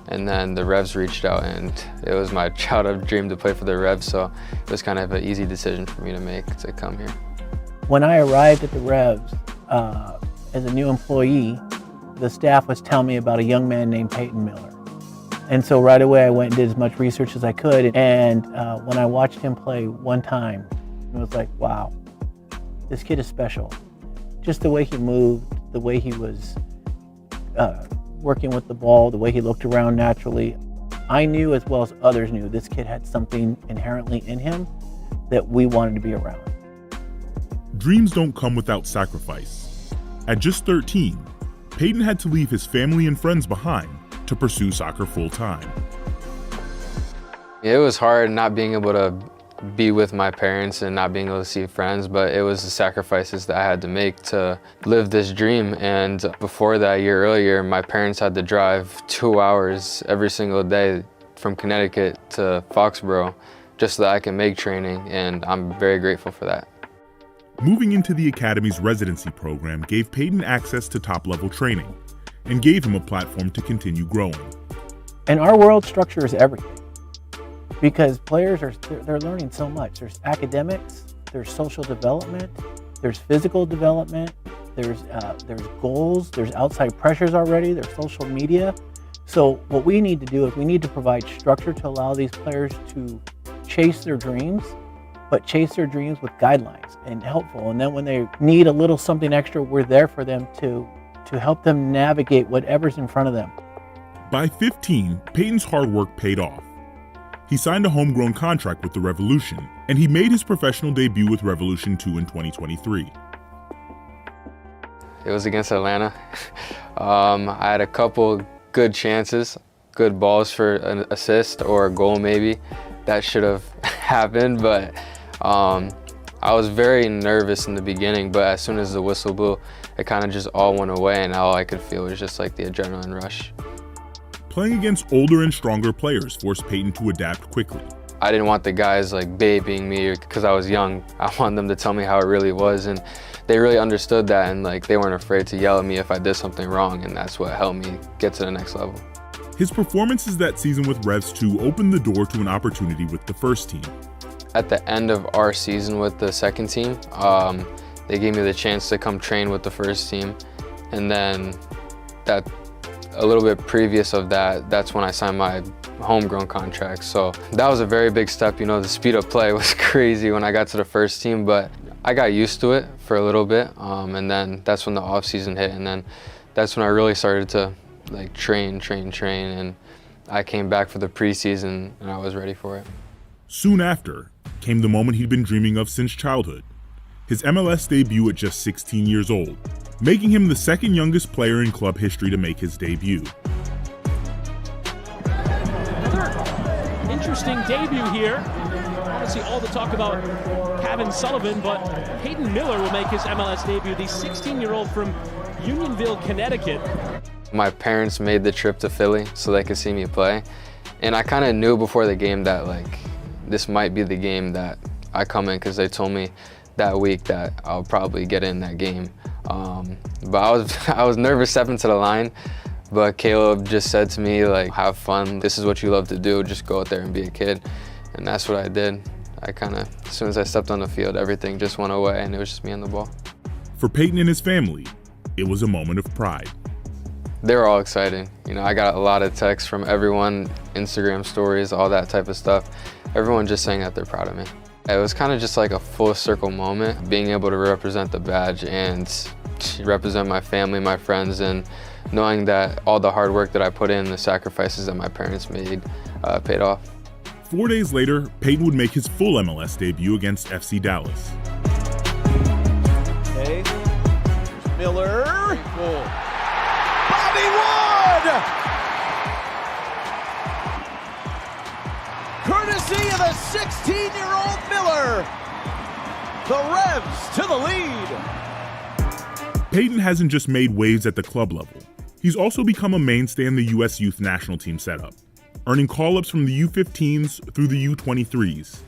and then the Revs reached out, and it was my childhood dream to play for the Revs, so it was kind of an easy decision for me to make to come here. When I arrived at the Revs as a new employee, the staff was telling me about a young man named Peyton Miller. And so right away I went and did as much research as I could, and when I watched him play one time, it was like, wow, this kid is special. Just the way he moved, the way he was working with the ball, the way he looked around naturally. I knew, as well as others knew, this kid had something inherently in him that we wanted to be around. Dreams don't come without sacrifice. At just 13, Peyton had to leave his family and friends behind to pursue soccer full-time. It was hard not being able to be with my parents and not being able to see friends, but it was the sacrifices that I had to make to live this dream. And before that, a year earlier, my parents had to drive 2 hours every single day from Connecticut to Foxborough just so that I can make training, and I'm very grateful for that. Moving into the Academy's residency program gave Peyton access to top-level training and gave him a platform to continue growing. And our world structure is everything, because players they're learning so much. There's academics, there's social development, there's physical development, there's goals, there's outside pressures already, there's social media. So what we need to do is we need to provide structure to allow these players to chase their dreams, but chase their dreams with guidelines and helpful. And then when they need a little something extra, we're there for them to help them navigate whatever's in front of them. By 15, Peyton's hard work paid off. He signed a homegrown contract with the Revolution, and he made his professional debut with Revolution 2 in 2023. It was against Atlanta. I had a couple good chances, good balls for an assist or a goal maybe. That should have happened, but I was very nervous in the beginning, but as soon as the whistle blew, it kind of just all went away, and all I could feel was just like the adrenaline rush. Playing against older and stronger players forced Peyton to adapt quickly. I didn't want the guys like babying me because I was young. I wanted them to tell me how it really was, and they really understood that, and like they weren't afraid to yell at me if I did something wrong, and that's what helped me get to the next level. His performances that season with Revs 2 opened the door to an opportunity with the first team. At the end of our season with the second team, they gave me the chance to come train with the first team, and then a little bit previous of that, that's when I signed my homegrown contract. So that was a very big step. You know, the speed of play was crazy when I got to the first team, but I got used to it for a little bit. And then that's when the off season hit. And then that's when I really started to like train. And I came back for the preseason and I was ready for it. Soon after came the moment he'd been dreaming of since childhood, his MLS debut at just 16 years old, making him the second youngest player in club history to make his debut. Another interesting debut here. Obviously all the talk about Kevin Sullivan, but Peyton Miller will make his MLS debut, the 16-year-old from Unionville, Connecticut. My parents made the trip to Philly so they could see me play. And I kind of knew before the game that like this might be the game that I come in, because they told me that week that I'll probably get in that game. But I was nervous stepping to the line, but Caleb just said to me, like, have fun. This is what you love to do. Just go out there and be a kid. And that's what I did. As soon as I stepped on the field, everything just went away and it was just me on the ball. For Peyton and his family, it was a moment of pride. They were all excited. You know, I got a lot of texts from everyone, Instagram stories, all that type of stuff. Everyone just saying that they're proud of me. It was kind of just like a full circle moment, being able to represent the badge and represent my family, my friends, and knowing that all the hard work that I put in, the sacrifices that my parents made, paid off. 4 days later, Peyton would make his full MLS debut against FC Dallas. Okay, here's Miller. Goal. Bobby Wood! Courtesy of the 16-year-old Miller. The Revs to the lead. Peyton hasn't just made waves at the club level. He's also become a mainstay in the U.S. youth national team setup, earning call-ups from the U15s through the U23s.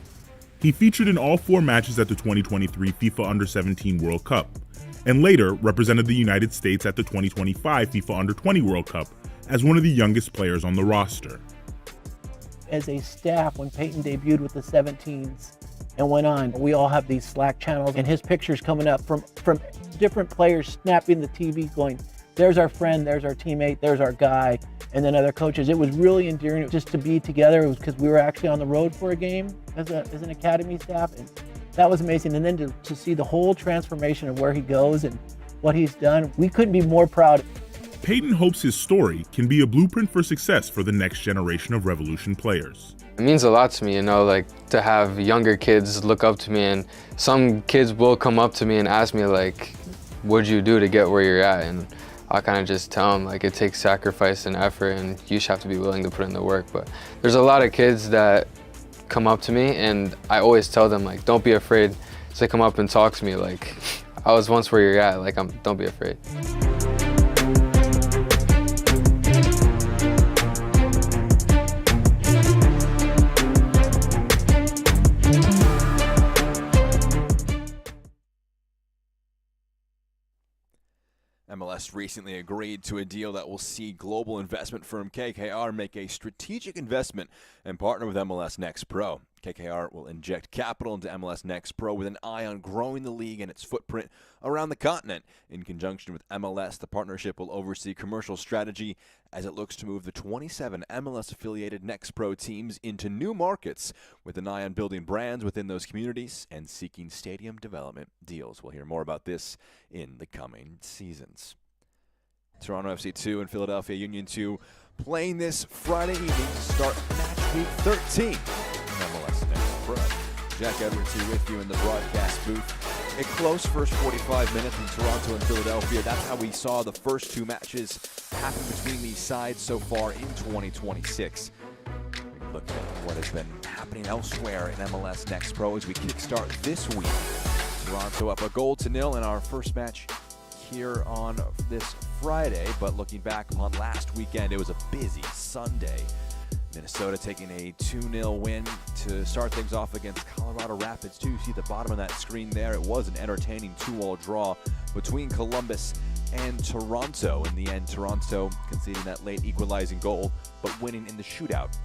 He featured in all 4 matches at the 2023 FIFA Under-17 World Cup, and later represented the United States at the 2025 FIFA Under-20 World Cup as one of the youngest players on the roster. As a staff, when Peyton debuted with the 17s and went on, we all have these Slack channels and his pictures coming up from different players snapping the TV going, there's our friend, there's our teammate, there's our guy, and then other coaches. It was really endearing just to be together. It was because we were actually on the road for a game as an academy staff, That was amazing. And then to see the whole transformation of where he goes and what he's done, we couldn't be more proud. Peyton hopes his story can be a blueprint for success for the next generation of Revolution players. It means a lot to me, like to have younger kids look up to me, and some kids will come up to me and ask me like, what'd you do to get where you're at? And I kind of just tell them like it takes sacrifice and effort, and you just have to be willing to put in the work. But there's a lot of kids that come up to me, and I always tell them like, don't be afraid to come up and talk to me. Like, I was once where you're at, like don't be afraid. MLS recently agreed to a deal that will see global investment firm KKR make a strategic investment and partner with MLS Next Pro. KKR will inject capital into MLS Next Pro with an eye on growing the league and its footprint around the continent. In conjunction with MLS, the partnership will oversee commercial strategy as it looks to move the 27 MLS-affiliated Next Pro teams into new markets with an eye on building brands within those communities and seeking stadium development deals. We'll hear more about this in the coming seasons. Toronto FC 2 and Philadelphia Union 2 playing this Friday evening to start match week 13 in MLS Next Pro. Jack Edwards here with you in the broadcast booth. A close first 45 minutes in Toronto and Philadelphia. That's how we saw the first two matches happen between these sides so far in 2026. We look at what has been happening elsewhere in MLS Next Pro as we kickstart this week. Toronto up 1-0 in our first match here on this Friday, but looking back upon last weekend, it was a busy Sunday. Minnesota taking a 2-0 win to start things off against Colorado Rapids 2. You see the bottom of that screen there. It was an entertaining 2-2 draw between Columbus and Toronto. In the end, Toronto conceding that late equalizing goal, but winning in the shootout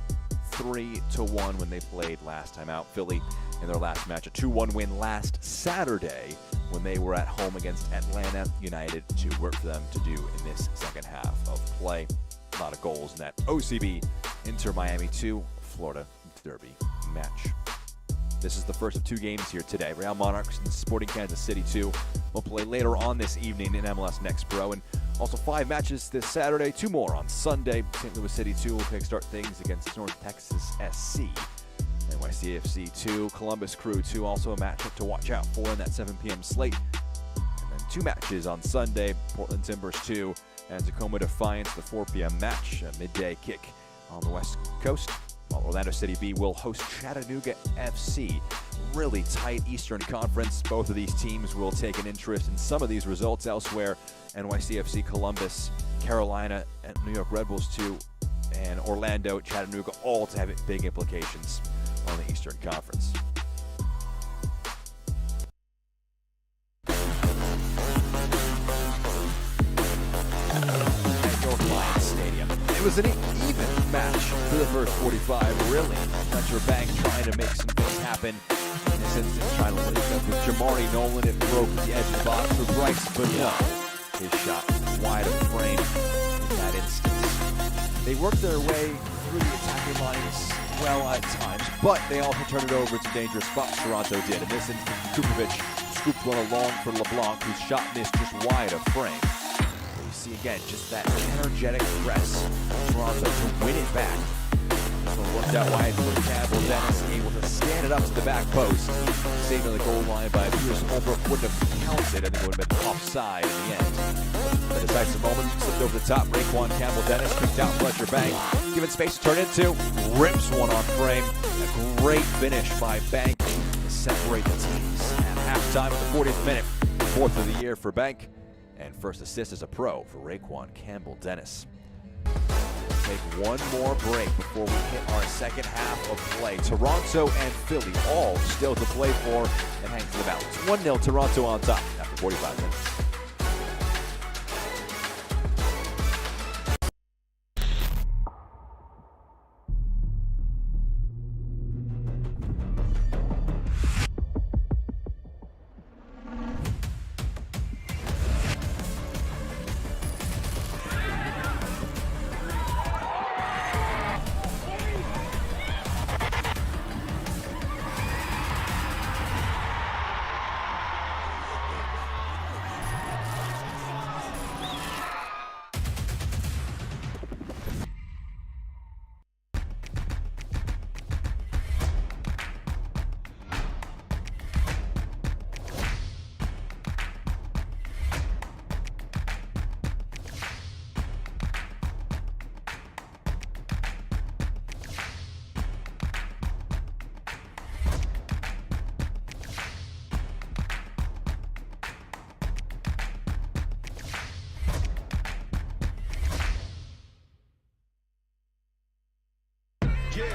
3-1 when they played last time out. Philly in their last match, a 2-1 win last Saturday when they were at home against Atlanta United. To work for them to do in this second half of play. A lot of goals in that OCB Inter Miami 2 Florida Derby match. This is the first of two games here today. Real Monarchs and Sporting Kansas City 2 will play later on this evening in MLS Next Pro. And also 5 matches this Saturday, 2 more on Sunday. St. Louis City 2 will kickstart things against North Texas SC. NYCFC 2, Columbus Crew 2, also a matchup to watch out for in that 7 p.m. slate. And then 2 matches on Sunday, Portland Timbers 2 and Tacoma Defiance, the 4 p.m. match, a midday kick on the West Coast. While Orlando City B will host Chattanooga FC. Really tight Eastern Conference. Both of these teams will take an interest in some of these results elsewhere. NYCFC, Columbus, Carolina, and New York Red Bulls 2, and Orlando, Chattanooga, all to have big implications on the Eastern Conference. It was an even match for the first 45, really. Fletcher Bank trying to make some things happen. In this instance, trying to link up with Jamari Nolan. It broke the edge of the box for Bryce, but no. His shot wide of frame in that instance. They worked their way through the attacking lines well at times, but they also turned it over to dangerous spots. Toronto did. In this instance, Kukovic scooped one along for LeBlanc, whose shot missed just wide of frame. See again, just that energetic press from Toronto to win it back. So it worked out wide for Campbell Dennis, able to stand it up to the back post. Saved on the goal line by Pierce Holbrook, wouldn't have counted. I think it would have been offside in the end. A decisive moment, slipped over the top. Raekwon Campbell Dennis kicked out Fletcher Bank. Given space to turn into, rips one on frame. A great finish by Bank to separate the teams at halftime in the 40th minute. 4th of the year for Bank. And first assist as a pro for Raekwon Campbell Dennis. We'll take one more break before we hit our second half of play. Toronto and Philly all still to play for and hang to the balance. 1-0 Toronto on top after 45 minutes. Yeah.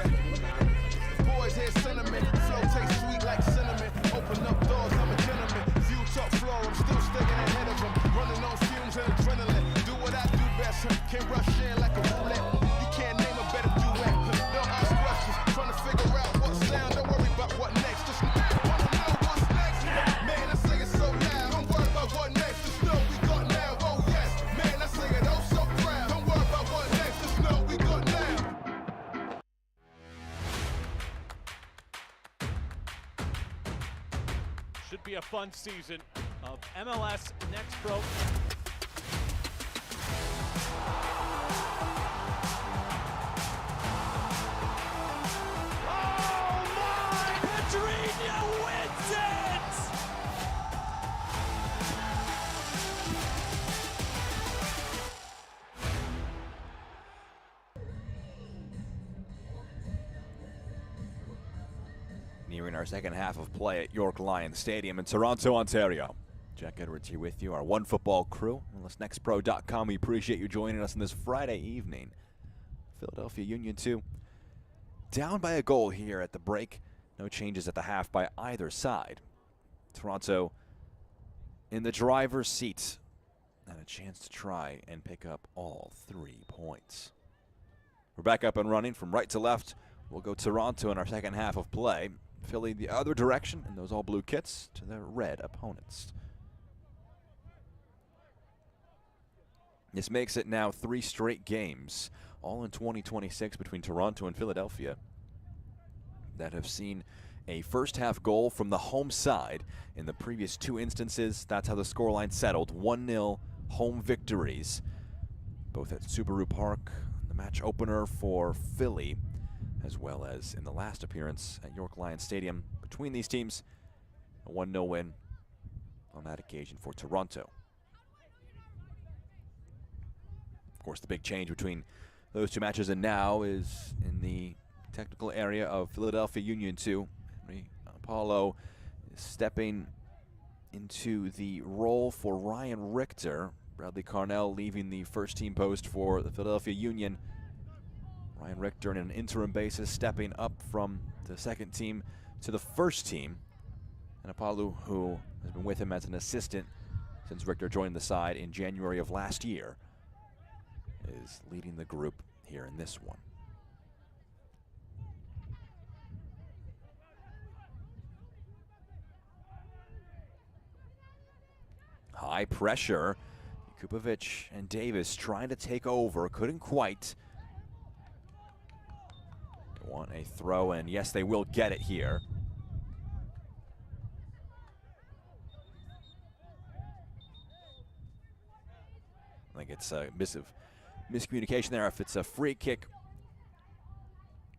Boys hear sentiment, flow tastes sweet like cinnamon. Open up doors, I'm a gentleman. View top floor, I'm still staying ahead of them. Running on fumes and adrenaline. Do what I do best. Can't rush in like a roulette. You can't name a better duet. Don't ask questions, trying to figure out what sound. Don't worry about what next. Just wanna know what's next. Man, I say it so loud. Don't worry about what next. Just know we got now. Oh yes, man, I say it oh so proud. Don't worry about what next. Just know we got now. Should be a fun season of MLS Next Pro. Oh my! Pedrinho wins it! Nearing our second half of play at York Lions Stadium in Toronto, Ontario. Jack Edwards here with you, our One Football crew. MLSNextPro.com. We appreciate you joining us on this Friday evening. Philadelphia Union 2 down by a goal here at the break. No changes at the half by either side. Toronto in the driver's seat and a chance to try and pick up all 3 points. We're back up and running from right to left. We'll go Toronto in our second half of play. Philly the other direction in those all blue kits to their red opponents. This makes it now 3 straight games, all in 2026 between Toronto and Philadelphia, that have seen a first half goal from the home side. In the previous 2 instances, that's how the scoreline settled. 1-0 home victories, both at Subaru Park, the match opener for Philly, as well as in the last appearance at York Lions Stadium between these teams. A 1-0 win on that occasion for Toronto. Of course, the big change between those 2 matches and now is in the technical area of Philadelphia Union 2. Henry Apollo is stepping into the role for Ryan Richter. Bradley Carnell leaving the first team post for the Philadelphia Union. Ryan Richter on an interim basis stepping up from the second team to the first team. And Apollo, who has been with him as an assistant since Richter joined the side in January of last year, is leading the group here in this one. High pressure. Kupovic and Davis trying to take over, couldn't quite. They want a throw, and yes, they will get it here. I think it's a miscommunication there if it's a free kick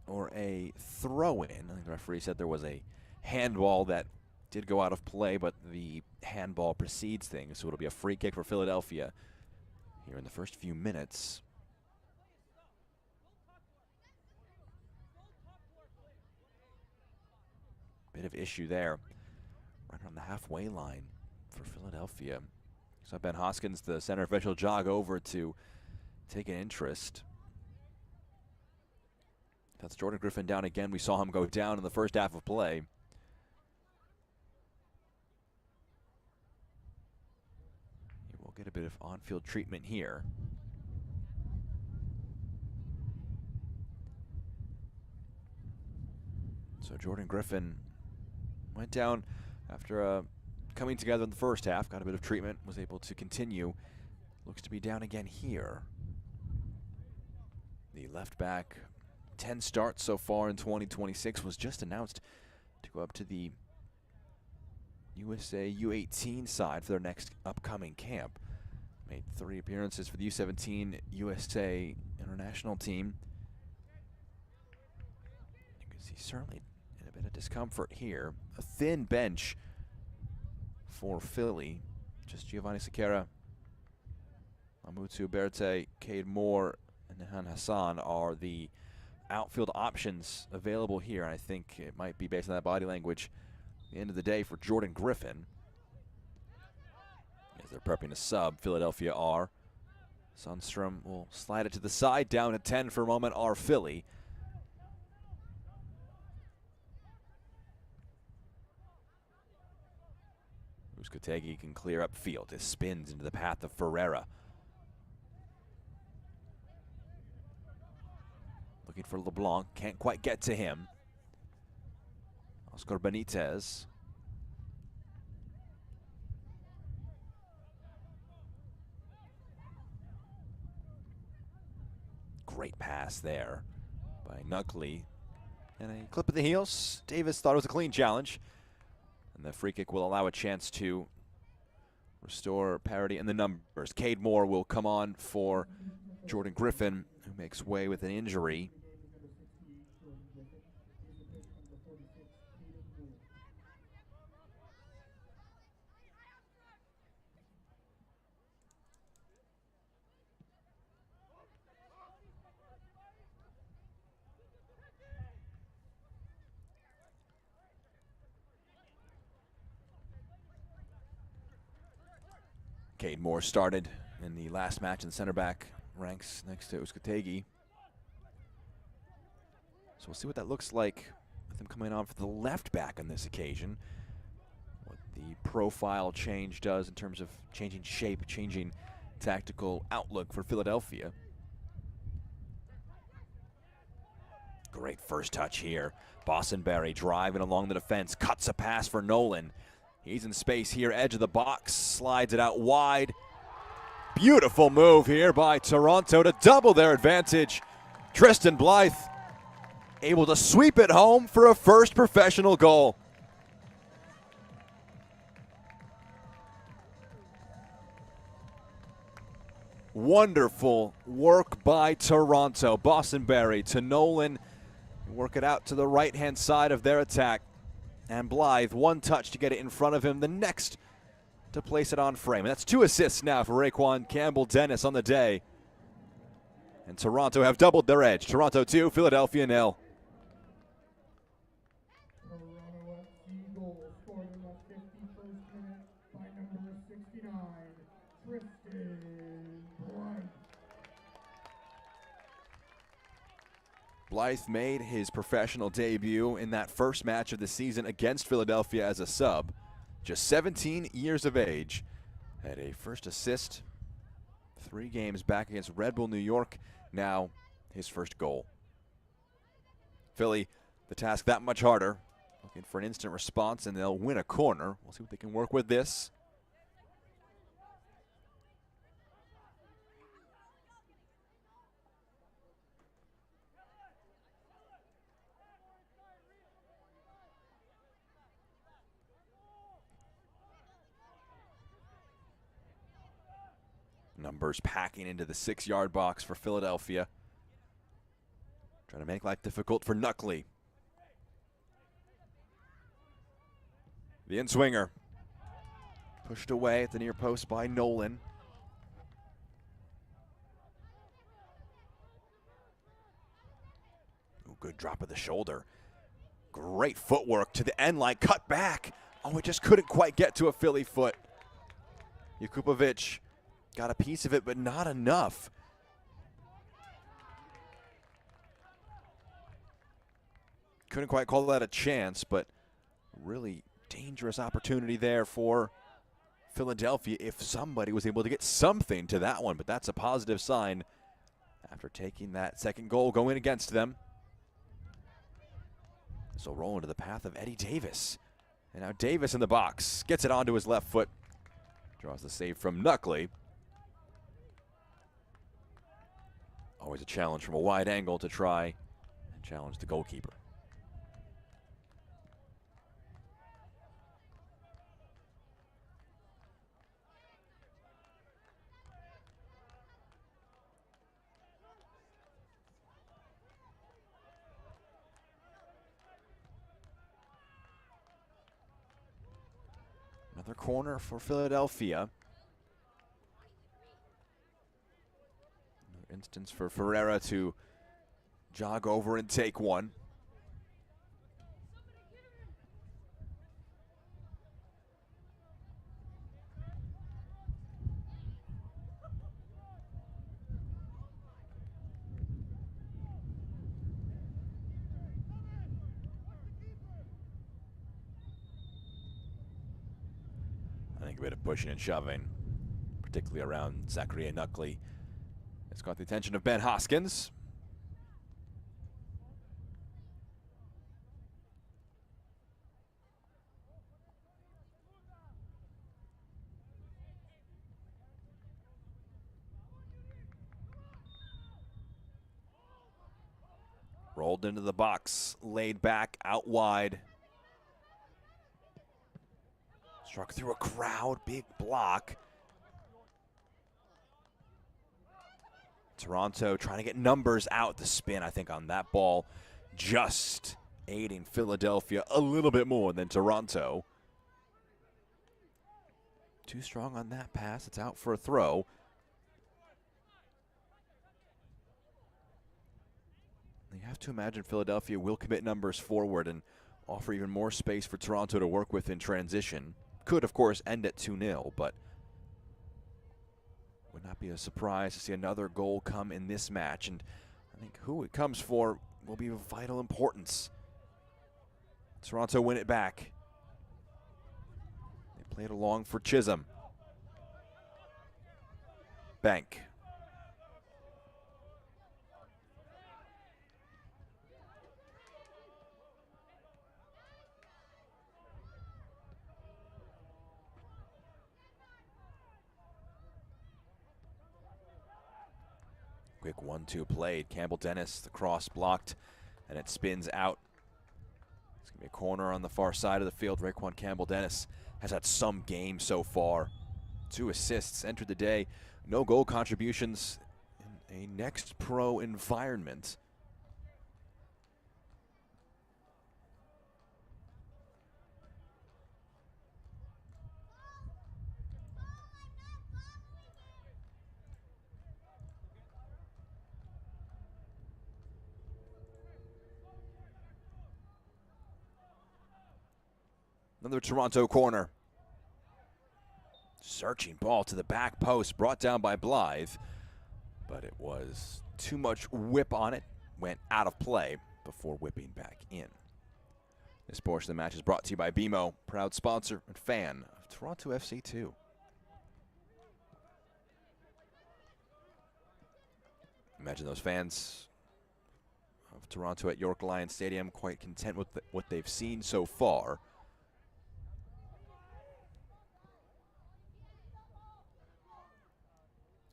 or a throw-in. I think the referee said there was a handball that did go out of play, but the handball precedes things, so it'll be a free kick for Philadelphia here in the first few minutes. Bit of issue there, right on the halfway line for Philadelphia. So Ben Hoskins, the center official, jog over to take an interest. That's Jordan Griffin down again. We saw him go down in the first half of play. He will get a bit of on-field treatment here. So Jordan Griffin went down after coming together in the first half, got a bit of treatment, was able to continue. Looks to be down again here. The left back, 10 starts so far in 2026, was just announced to go up to the USA U18 side for their next upcoming camp. Made 3 appearances for the U17 USA international team. You can see certainly in a bit of discomfort here. A thin bench for Philly. Just Giovanni Sequeira, Mamutu Berté, Cade Moore, and Nehan Hassan are the outfield options available here. I think it might be based on that body language at the end of the day for Jordan Griffin. As they're prepping a sub, Philadelphia are. Sundstrom will slide it to the side. Down at 10 for a moment are Philly. Uzcategui can clear up field. His spins into the path of Ferreira. Looking for LeBlanc, can't quite get to him. Oscar Benitez. Great pass there by Nuckley. And a clip of the heels. Davis thought it was a clean challenge. And the free kick will allow a chance to restore parity in the numbers. Cade Moore will come on for Jordan Griffin, who makes way with an injury. Cade Moore started in the last match in center back ranks next to Uzcategui. So we'll see what that looks like with him coming on for the left back on this occasion. What the profile change does in terms of changing shape, changing tactical outlook for Philadelphia. Great first touch here. Bossenberry driving along the defense, cuts a pass for Nolan. He's in space here, edge of the box, slides it out wide. Beautiful move here by Toronto to double their advantage. Tristan Blythe able to sweep it home for a first professional goal. Wonderful work by Toronto. Bossenberry to Nolan. Work it out to the right-hand side of their attack. And Blythe, one touch to get it in front of him, the next to place it on frame. And that's 2 assists now for Raquan Campbell-Dennis on the day. And Toronto have doubled their edge. Toronto 2, Philadelphia 0. Toronto FC goal scored in the 51st minute by number 69, Tristan Blythe. Blythe made his professional debut in that first match of the season against Philadelphia as a sub. Just 17 years of age. Had a first assist, 3 games back against Red Bull New York. Now his first goal. Philly, the task that much harder. Looking for an instant response, and they'll win a corner. We'll see what they can work with this. Numbers packing into the 6-yard box for Philadelphia. Trying to make life difficult for Nuckley. The in-swinger. Pushed away at the near post by Nolan. Ooh, good drop of the shoulder. Great footwork to the end line. Cut back. Oh, it just couldn't quite get to a Philly foot. Jakupovic got a piece of it, but not enough. Couldn't quite call that a chance, but really dangerous opportunity there for Philadelphia if somebody was able to get something to that one. But that's a positive sign after taking that second goal going against them. This will roll into the path of Eddie Davis. And now Davis in the box. Gets it onto his left foot. Draws the save from Nuckley. Always a challenge from a wide angle to try and challenge the goalkeeper. Another corner for Philadelphia. Instance for Ferreira to jog over and take one. Getting a bit of pushing and shoving, particularly around Zachariah Nuckley. It's got the attention of Ben Hoskins. Rolled into the box, laid back, out wide. Struck through a crowd, big block. Toronto trying to get numbers out the spin, I think, on that ball. Just aiding Philadelphia a little bit more than Toronto. Too strong on that pass. It's out for a throw. You have to imagine Philadelphia will commit numbers forward and offer even more space for Toronto to work with in transition. Could, of course, end at 2-0, but would not be a surprise to see another goal come in this match. And I think who it comes for will be of vital importance. Toronto win it back. They played along for Chisholm. Bank. Quick 1-2 played. Campbell Dennis, the cross blocked, and it spins out. It's going to be a corner on the far side of the field. Raekwon Campbell Dennis has had some game so far. 2 assists, entered the day. No goal contributions in a next pro environment. Another Toronto corner. Searching ball to the back post, brought down by Blythe, but it was too much whip on it. Went out of play before whipping back in. This portion of the match is brought to you by BMO, proud sponsor and fan of Toronto FC 2. Imagine those fans of Toronto at York Lions Stadium quite content with what they've seen so far.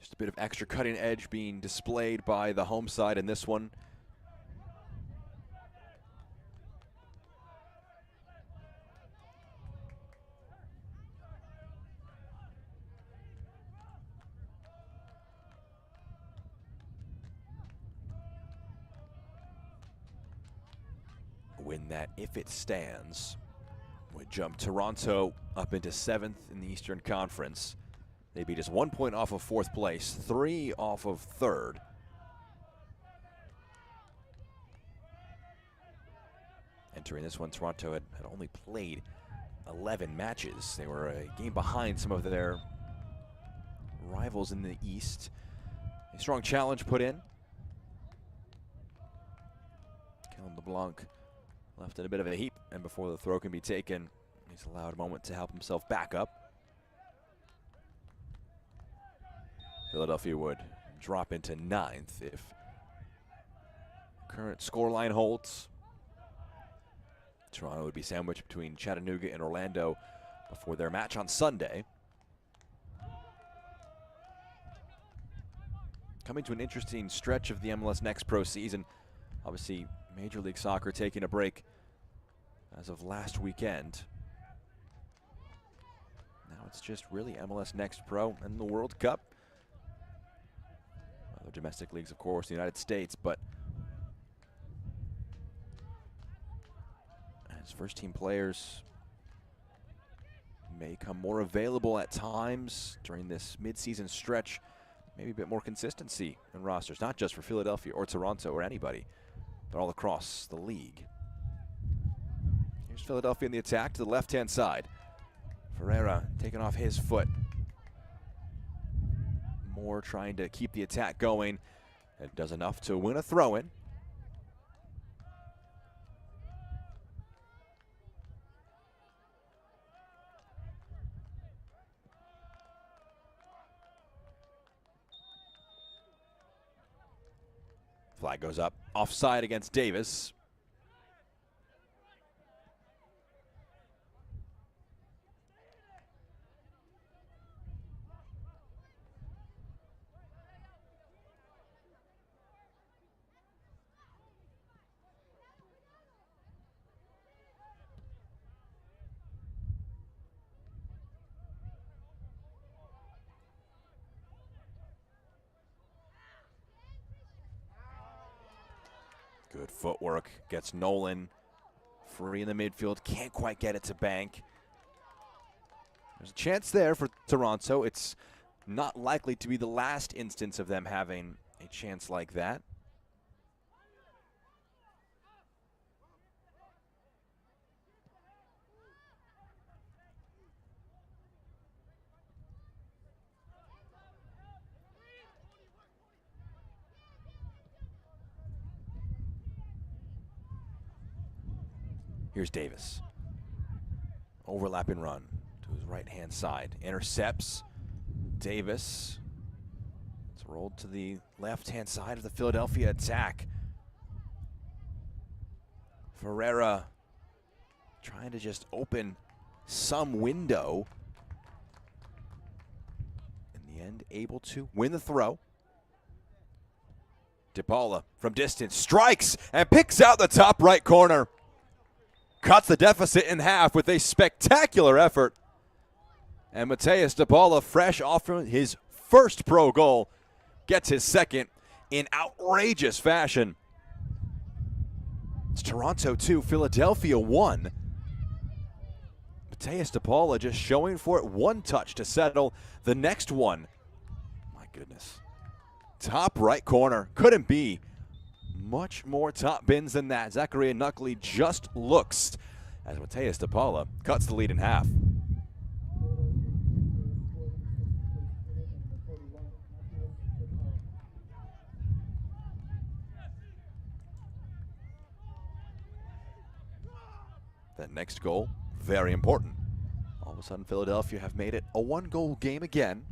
Just a bit of extra cutting edge being displayed by the home side in this one. Win that if it stands would jump Toronto up into 7th in the Eastern Conference. They'd be just 1 point off of 4th place, 3 off of 3rd. Entering this one, Toronto had only played 11 matches. They were a game behind some of their rivals in the East. A strong challenge put in. Kellen LeBlanc left in a bit of a heap, and before the throw can be taken, he's allowed a moment to help himself back up. Philadelphia would drop into 9th if current scoreline holds. Toronto would be sandwiched between Chattanooga and Orlando before their match on Sunday. Coming to an interesting stretch of the MLS Next Pro season. Obviously, Major League Soccer taking a break as of last weekend. Now it's just really MLS Next Pro and the World Cup. Other domestic leagues, of course, the United States, but as first-team players may come more available at times during this mid-season stretch, maybe a bit more consistency in rosters, not just for Philadelphia or Toronto or anybody, but all across the league. Here's Philadelphia in the attack to the left-hand side. Ferreira taking off his foot. Moore trying to keep the attack going. It does enough to win a throw-in. Flag goes up. Offside against Davis. Good footwork, gets Nolan free in the midfield, can't quite get it to Bank. There's a chance there for Toronto. It's not likely to be the last instance of them having a chance like that. Here's Davis. Overlapping run to his right-hand side. Intercepts. Davis. It's rolled to the left-hand side of the Philadelphia attack. Ferreira trying to just open some window. In the end, able to win the throw. DePaula from distance strikes and picks out the top right corner. Cuts the deficit in half with a spectacular effort. And Mateus DePaula, fresh off from his first pro goal, gets his second in outrageous fashion. It's Toronto 2, Philadelphia 1. Mateus DePaula just showing for it, one touch to settle the next one. My goodness. Top right corner. Couldn't be much more top bins than that. Zachariah Knuckley just looks as Mateus DePaula cuts the lead in half. That next goal, very important. All of a sudden, Philadelphia have made it a one-goal game again.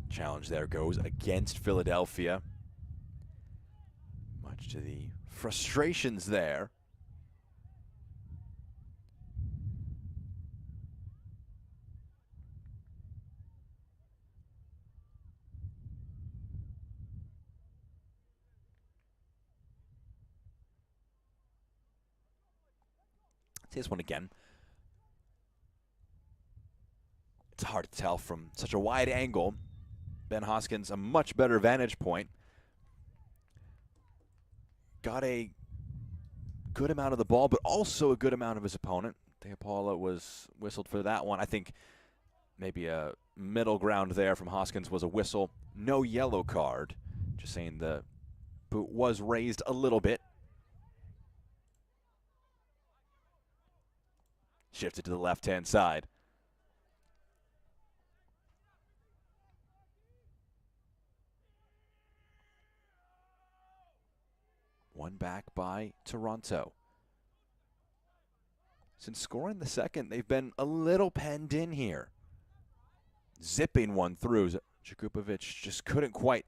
Challenge there goes against Philadelphia. Much to the frustrations there. See this one again. It's hard to tell from such a wide angle. Ben Hoskins, a much better vantage point. Got a good amount of the ball, but also a good amount of his opponent. DePaula was whistled for that one. I think maybe a middle ground there from Hoskins was a whistle. No yellow card. Just saying the boot was raised a little bit. Shifted to the left-hand side. One back by Toronto. Since scoring the second, they've been a little penned in here. Zipping one through. Jakupovic just couldn't quite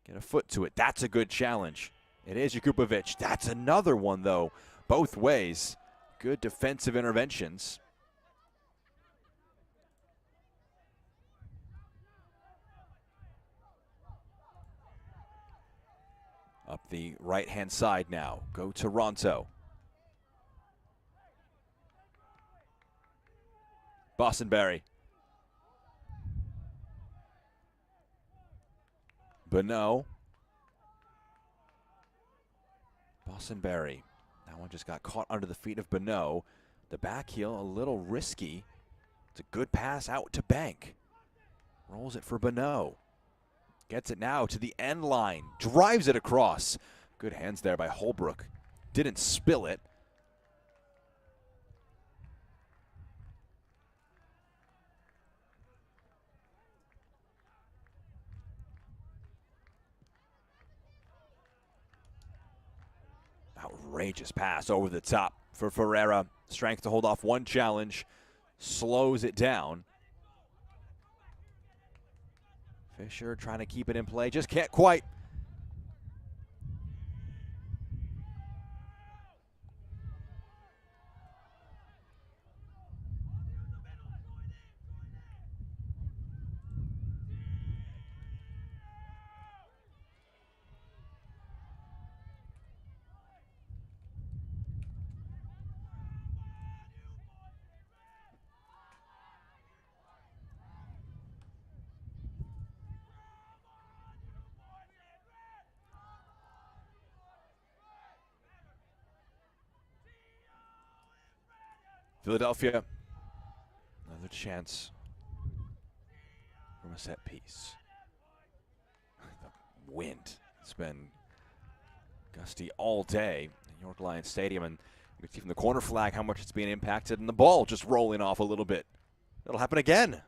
get a foot to it. That's a good challenge. It is Jakupovic. That's another one, though. Both ways. Good defensive interventions. Up the right-hand side now. Go Toronto. Bostonberry. Bonneau. Bostonberry. That one just got caught under the feet of Bonneau. The back heel a little risky. It's a good pass out to Bank. Rolls it for Bonneau. Gets it now to the end line. Drives it across. Good hands there by Holbrook. Didn't spill it. Courageous pass over the top for Ferreira. Strength to hold off one challenge. Slows it down. Fisher trying to keep it in play. Just can't quite. Philadelphia, another chance from a set piece. The wind, it's been gusty all day at York Lions Stadium, and you can see from the corner flag how much it's being impacted, and the ball just rolling off a little bit. It'll happen again.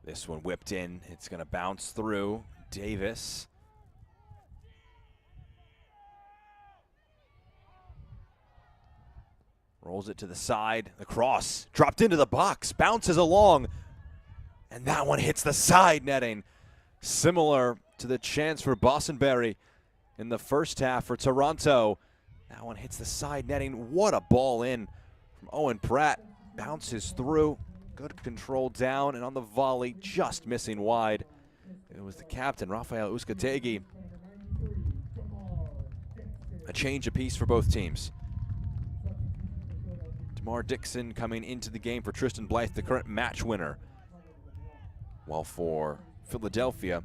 This one whipped in. It's going to bounce through. Davis. Rolls it to the side. The cross dropped into the box. Bounces along. And that one hits the side netting. Similar to the chance for Bostonberry in the first half for Toronto. That one hits the side netting. What a ball in from Owen Pratt. Bounces through. Good control down, and on the volley, just missing wide. It was the captain, Rafael Uzcategui. A change apiece for both teams. DeMar Dixon coming into the game for Tristan Blythe, the current match winner. While for Philadelphia,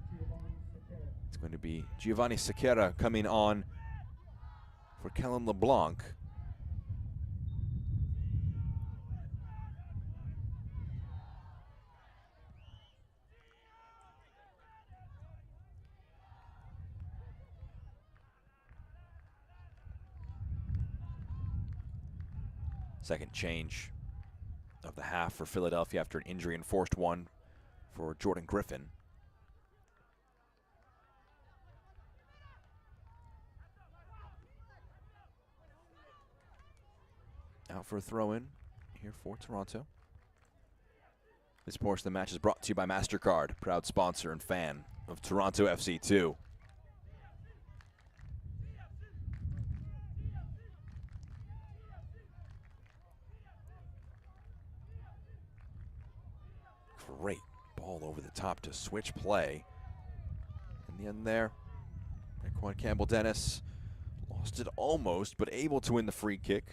it's going to be Giovanni Sequeira coming on for Kellen LeBlanc. Second change of the half for Philadelphia after an injury-enforced one for Jordan Griffin. Out for a throw-in here for Toronto. This portion of the match is brought to you by MasterCard, proud sponsor and fan of Toronto FC 2. Great ball over the top to switch play. In the end there, Quan Campbell-Dennis lost it almost, but able to win the free kick.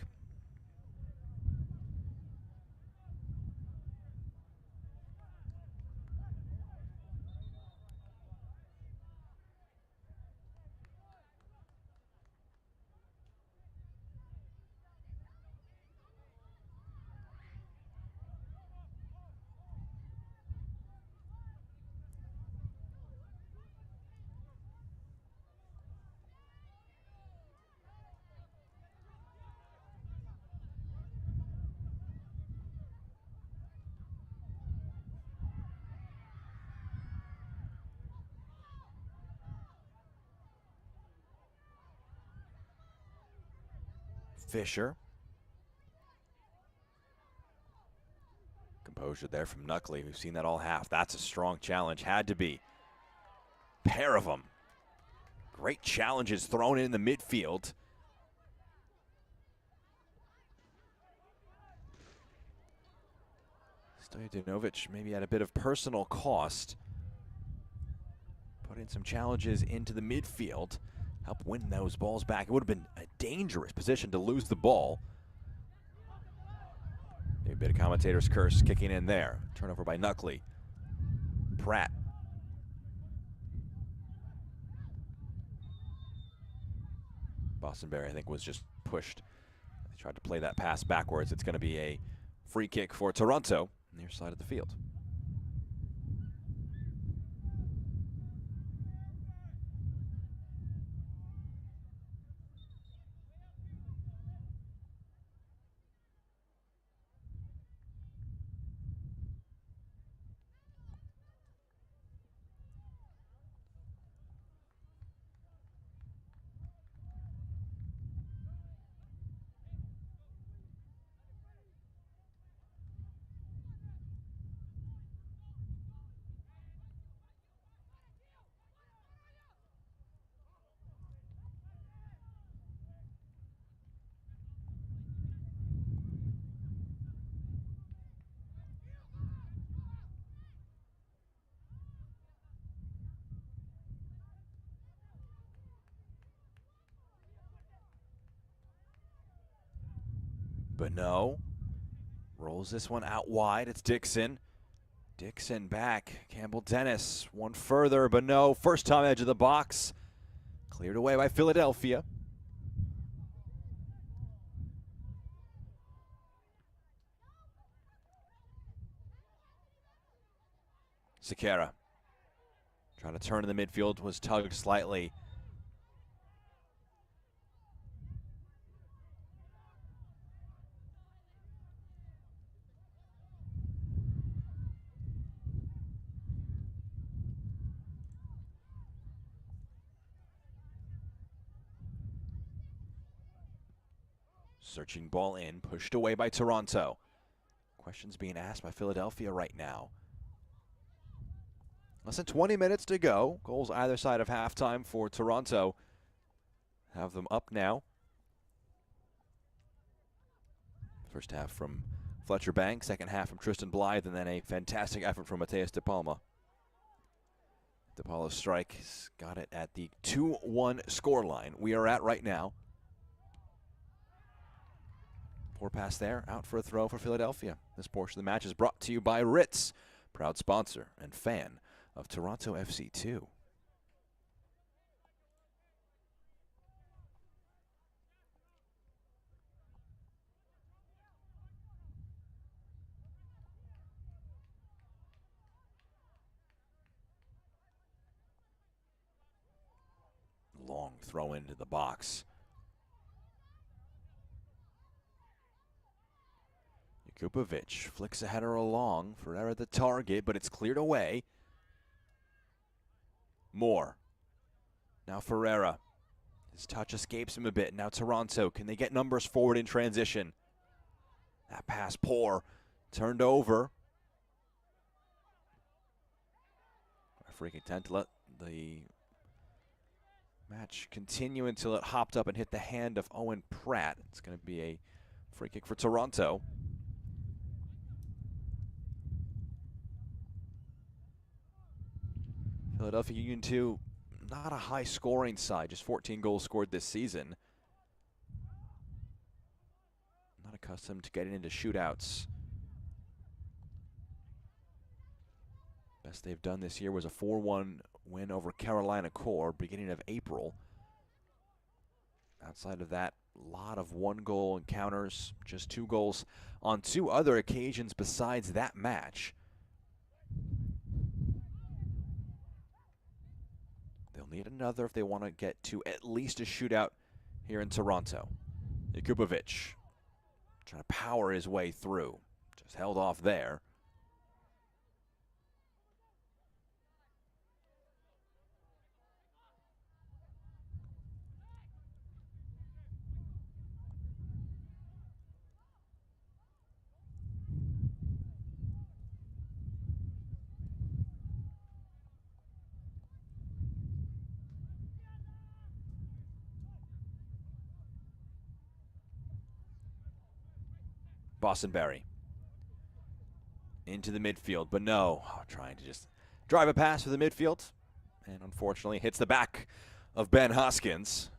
Fisher. Composure there from Knuckley. We've seen that all half. That's a strong challenge. Had to be. Pair of them. Great challenges thrown in the midfield. Stojanovic maybe at a bit of personal cost. Putting some challenges into the midfield. Help win those balls back. It would have been a dangerous position to lose the ball. Maybe a bit of commentator's curse kicking in there. Turnover by Knuckley. Pratt. Bostonberry, I think, was just pushed. They tried to play that pass backwards. It's going to be a free kick for Toronto, near side of the field. But no. Rolls this one out wide. It's Dixon. Dixon back. Campbell Dennis. One further, but no. First time edge of the box. Cleared away by Philadelphia. Sequeira. Trying to turn in the midfield, was tugged slightly. Searching ball in, pushed away by Toronto. Questions being asked by Philadelphia right now. Less than 20 minutes to go. Goals either side of halftime for Toronto. Have them up now. First half from Fletcher Banks, second half from Tristan Blythe, and then a fantastic effort from Mateus De Palma. De Palma's strike has got it at the 2-1 scoreline we are at right now. Poor pass there, out for a throw for Philadelphia. This portion of the match is brought to you by Ritz, proud sponsor and fan of Toronto FC 2. Long throw into the box. Kupovic flicks a header along. Ferreira the target, but it's cleared away. Moore. Now Ferreira. His touch escapes him a bit. Now Toronto. Can they get numbers forward in transition? That pass poor. Turned over. Referee content to let the match continue until it hopped up and hit the hand of Owen Pratt. It's going to be a free kick for Toronto. Philadelphia Union 2, not a high scoring side, just 14 goals scored this season. Not accustomed to getting into shootouts. Best they've done this year was a 4-1 win over Carolina Core, beginning of April. Outside of that, a lot of one-goal encounters, just 2 goals on 2 other occasions besides that match. They'll need another if they want to get to at least a shootout here in Toronto. Kupovic trying to power his way through. Just held off there. Bostonberry into the midfield, but no, trying to just drive a pass to the midfield, and unfortunately hits the back of Ben Hoskins.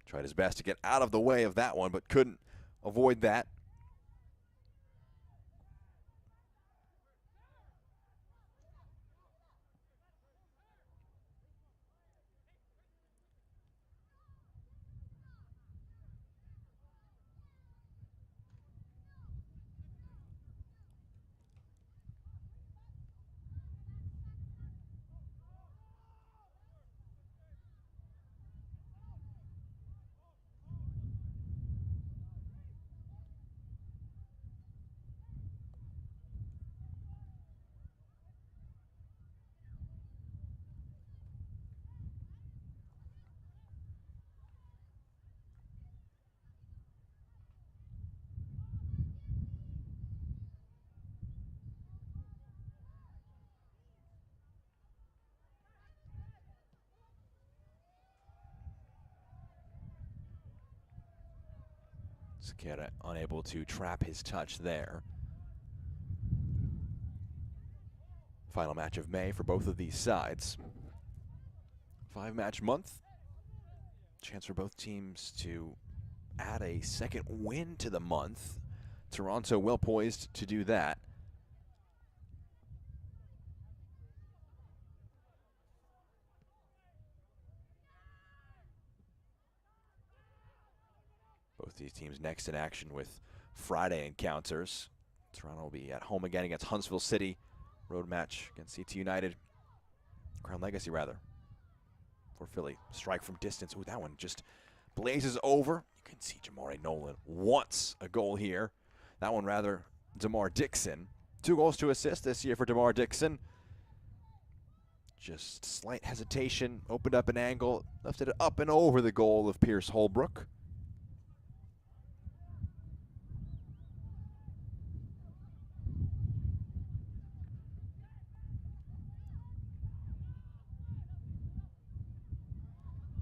Tried his best to get out of the way of that one, but couldn't avoid that. Sequeira unable to trap his touch there. Final match of May for both of these sides. 5-match month. Chance for both teams to add a second win to the month. Toronto well poised to do that. Both these teams next in action with Friday encounters. Toronto will be at home again against Huntsville City. Road match against CT United. Crown Legacy, rather, for Philly. Strike from distance. Ooh, that one just blazes over. You can see Jamari Nolan wants a goal here. That one, rather, DeMar Dixon. 2 goals to assist this year for DeMar Dixon. Just slight hesitation. Opened up an angle. Lifted it up and over the goal of Pierce Holbrook.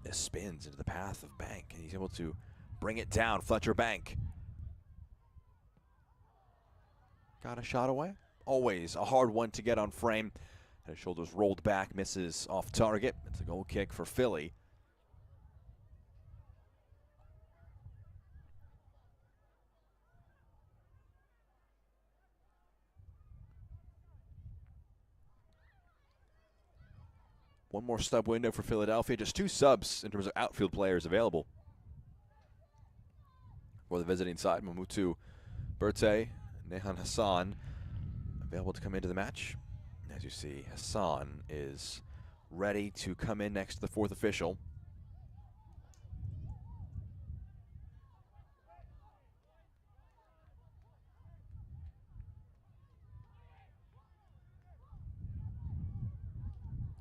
This spins into the path of Bank, and he's able to bring it down. Fletcher Bank got a shot away. Always a hard one to get on frame. His shoulders rolled back, misses off target. It's a goal kick for Philly. One more sub window for Philadelphia. Just 2 subs in terms of outfield players available for the visiting side. Mamutu Berte, Nehan Hassan available to come into the match. As you see, Hassan is ready to come in next to the 4th official.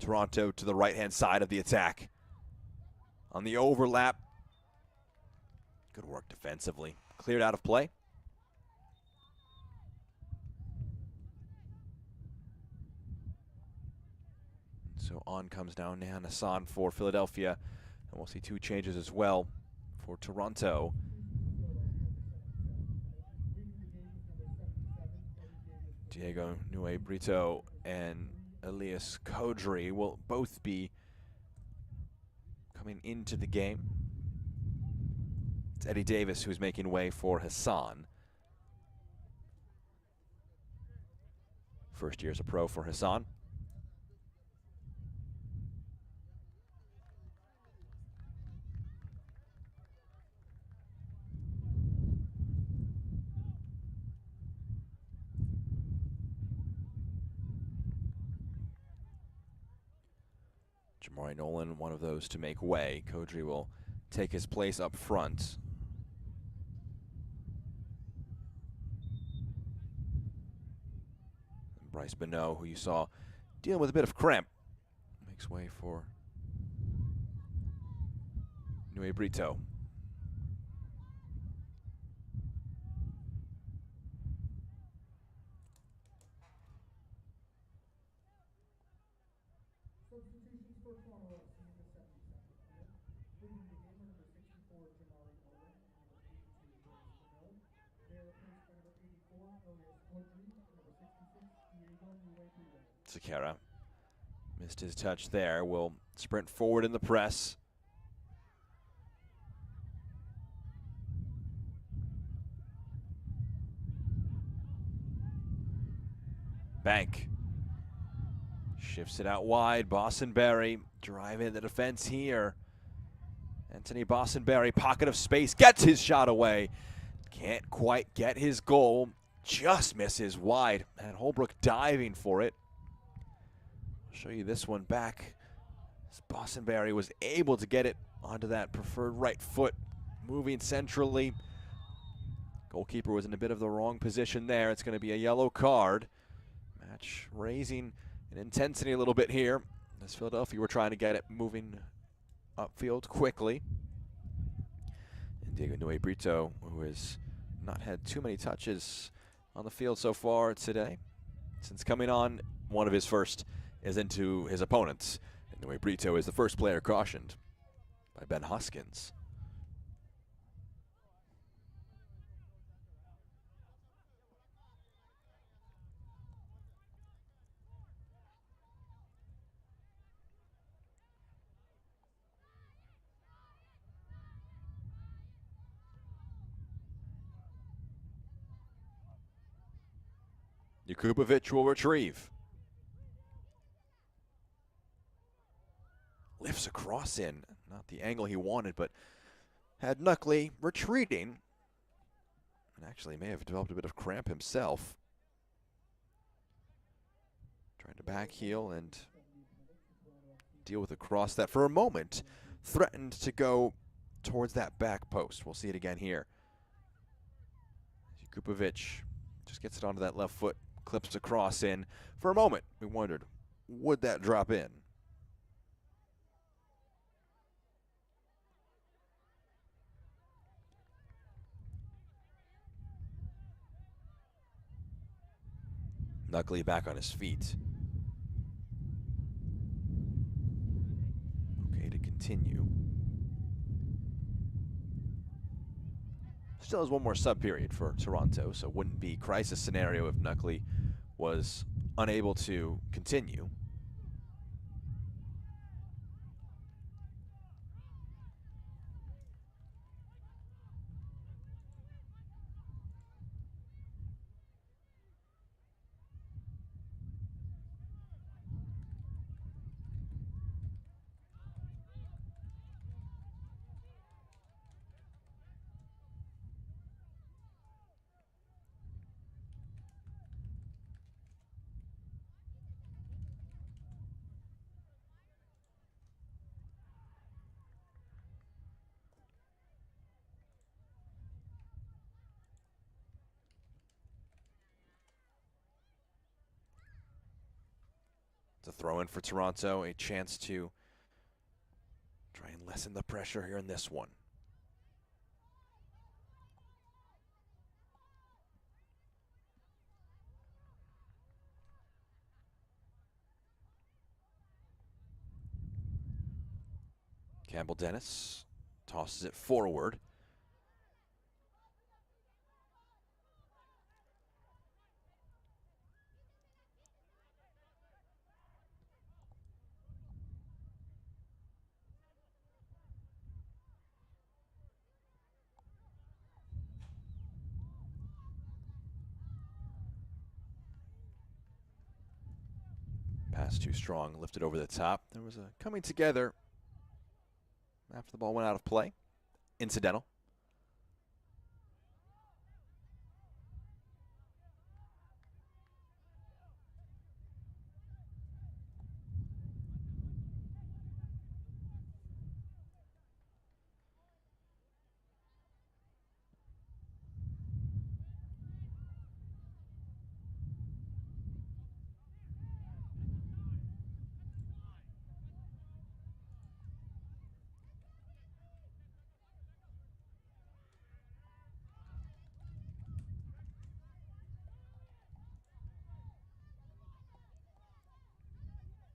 Toronto to the right-hand side of the attack. On the overlap. Good work defensively. Cleared out of play. So on comes now Nehan Hassan for Philadelphia. And we'll see 2 changes as well for Toronto. Diego Nue Brito and Elias Kodri will both be coming into the game. It's Eddie Davis who's making way for Hassan. First year as a pro for Hassan. Jamari Nolan, one of those to make way. Kodri will take his place up front. And Bryce Bonneau, who you saw dealing with a bit of cramp, makes way for Nue Brito. Substitutions for Toronto FC in the 72nd minute. Leaving the game are number 64, Jamari Nolan, and number 82, Bryce Bonneau. They are replaced by number 84, Elias Kodri, and number 66, Diego Nue Brito. Sakara missed his touch there. Will sprint forward in the press. Bank shifts it out wide. Bossenberry driving the defense here. Anthony Bossenberry, pocket of space, gets his shot away. Can't quite get his goal. Just misses wide. And Holbrook diving for it. I'll show you this one back. Bossenberry was able to get it onto that preferred right foot, moving centrally. Goalkeeper was in a bit of the wrong position there. It's going to be a yellow card. Match raising in intensity a little bit here, as Philadelphia were trying to get it moving upfield quickly. And Diego Nue Brito, who has not had too many touches on the field so far today, since coming on, one of his first is into his opponents. And Nue Brito is the first player cautioned by Ben Hoskins. Jakubovic will retrieve. Lifts a cross in. Not the angle he wanted, but had Knuckley retreating. And actually may have developed a bit of cramp himself. Trying to back heel and deal with a cross that for a moment threatened to go towards that back post. We'll see it again here. Jakubovic just gets it onto that left foot, clips a cross in. For a moment, we wondered, would that drop in? Knuckley back on his feet. Okay to continue. Still has one more sub period for Toronto, so it wouldn't be crisis scenario if Knuckley was unable to continue. It's a throw in for Toronto, a chance to try and lessen the pressure here in this one. Campbell Dennis tosses it forward. Pass too strong, lifted over the top. There was a coming together after the ball went out of play. Incidental.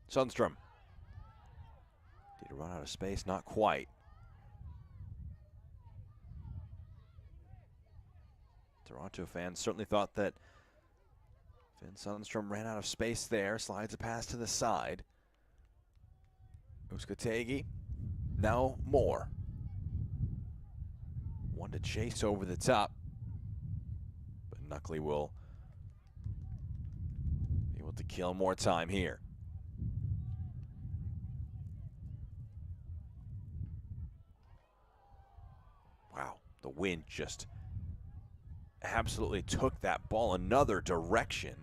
Sundstrom. Did he run out of space? Not quite. Toronto fans certainly thought that Finn Sundstrom ran out of space there. Slides a pass to the side. Uskotegi. Now more. One to chase over the top. But Knuckley will be able to kill more time here. Wow, the wind just absolutely took that ball another direction.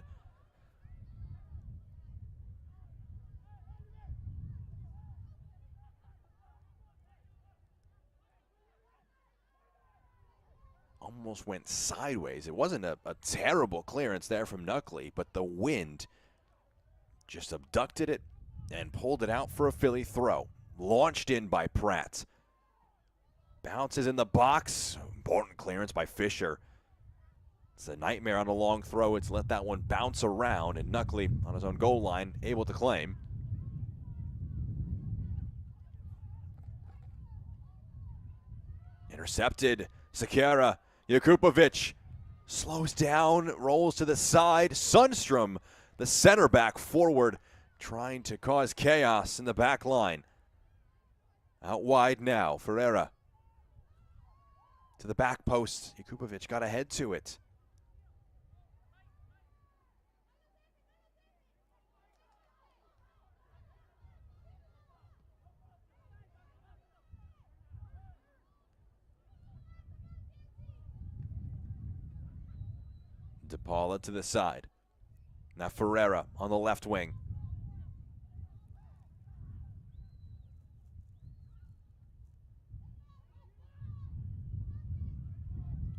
Almost went sideways. It wasn't a terrible clearance there from Knuckley, but the wind just abducted it and pulled it out for a Philly throw. Launched in by Pratt. Bounces in the box. Important clearance by Fisher. It's a nightmare on a long throw. It's let that one bounce around, and Knuckley on his own goal line able to claim. Intercepted. Sekera. Jakubovic slows down, rolls to the side. Sundstrom, the center back forward, trying to cause chaos in the back line. Out wide now, Ferreira. To the back post. Jakubovic got ahead to it. DePaula to the side. Now Ferreira on the left wing.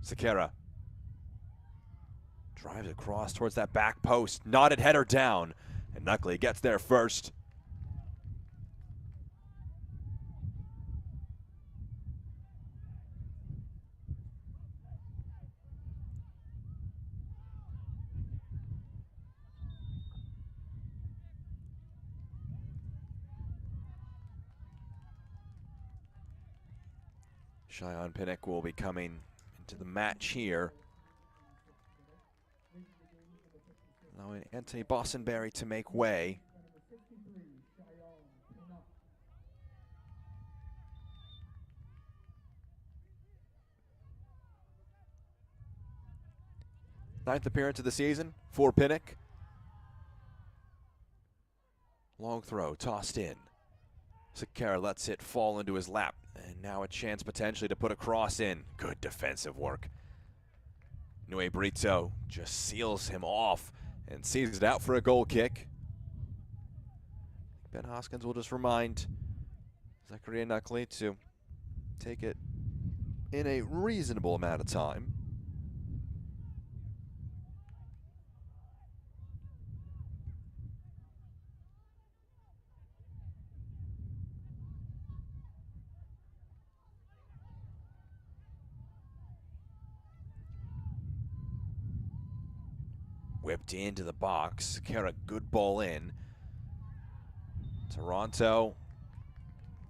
Sequeira drives across towards that back post. Knotted header down. And Nuckley gets there first. Cheyenne Pinnock will be coming into the match here, allowing Anthony Bossenberry to make way. Ninth appearance of the season for Pinnock. Long throw tossed in. Sequeira lets it fall into his lap. And now a chance potentially to put a cross in. Good defensive work. Nue Brito just seals him off and sees it out for a goal kick. Ben Hoskins will just remind Zachariah Nuckley to take it in a reasonable amount of time. Whipped into the box. Sequeira, good ball in. Toronto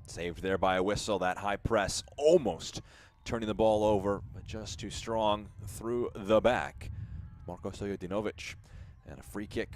saved there by a whistle. That high press almost turning the ball over, but just too strong through the back. Marko Stojadinovic and a free kick.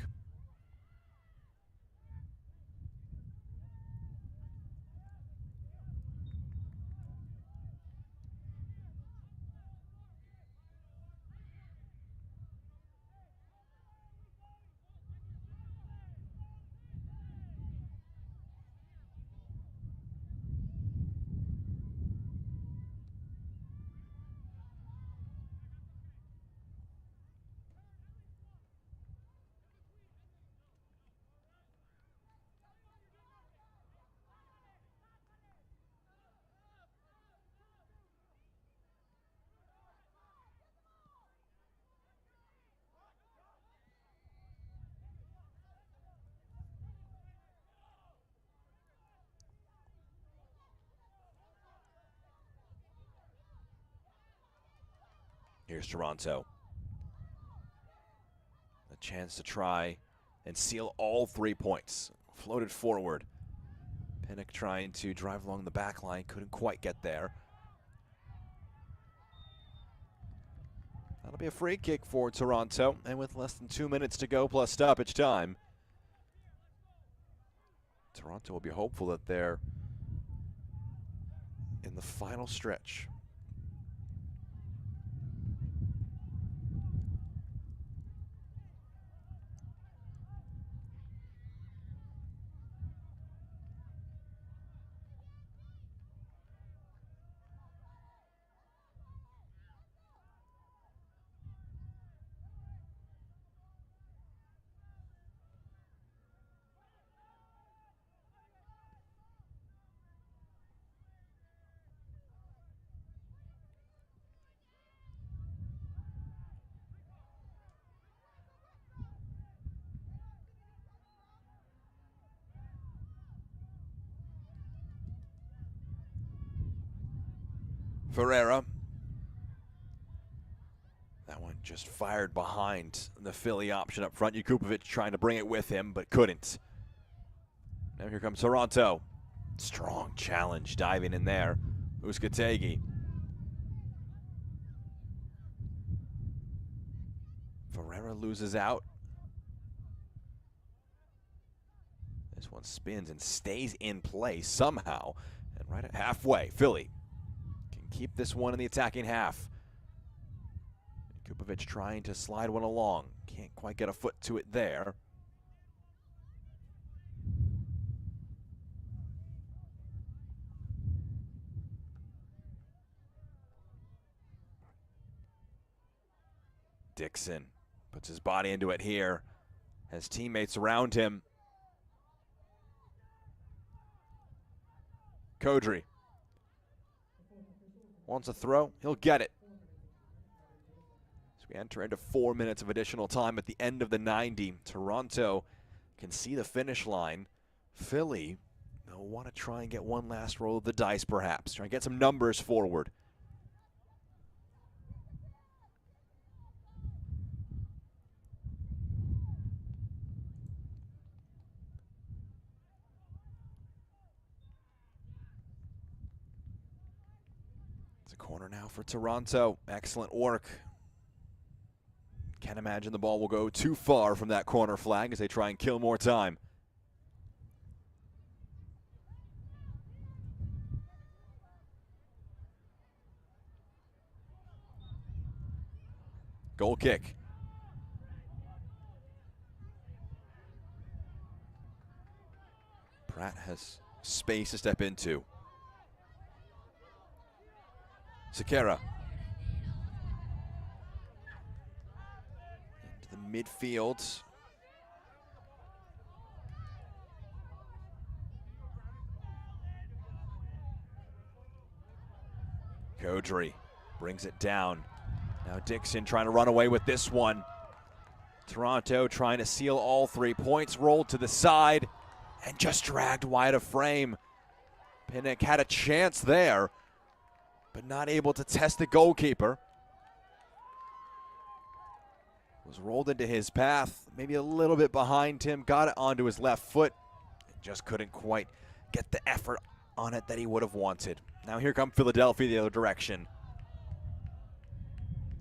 Here's Toronto. A chance to try and seal all 3 points. Floated forward. Pinnock trying to drive along the back line, couldn't quite get there. That'll be a free kick for Toronto, and with less than 2 minutes to go plus stoppage time, Toronto will be hopeful that they're in the final stretch. Ferreira. That one just fired behind the Philly option up front. Jakubovic trying to bring it with him, but couldn't. Now here comes Toronto. Strong challenge diving in there. Uskategi. Ferreira loses out. This one spins and stays in play somehow. And right at halfway, Philly can keep this one in the attacking half. Kupovic trying to slide one along. Can't quite get a foot to it there. Dixon Puts his body into it here. Has teammates around him. Kodri wants a throw. He'll get it. As we enter into 4 minutes of additional time at the end of the 90. Toronto can see the finish line. Philly, they'll want to try and get one last roll of the dice, perhaps. Try and get some numbers forward. It's a corner now for Toronto. Excellent work. Can't imagine the ball will go too far from that corner flag as they try and kill more time. Goal kick. Pratt has space to step into. Sekera. Into the midfield. Kodri brings it down. Now Dixon trying to run away with this one. Toronto trying to seal all 3 points. Rolled to the side and just dragged wide of frame. Pinnock had a chance there, but not able to test the goalkeeper. Was rolled into his path, maybe a little bit behind him, got it onto his left foot, and just couldn't quite get the effort on it that he would have wanted. Now here come Philadelphia the other direction.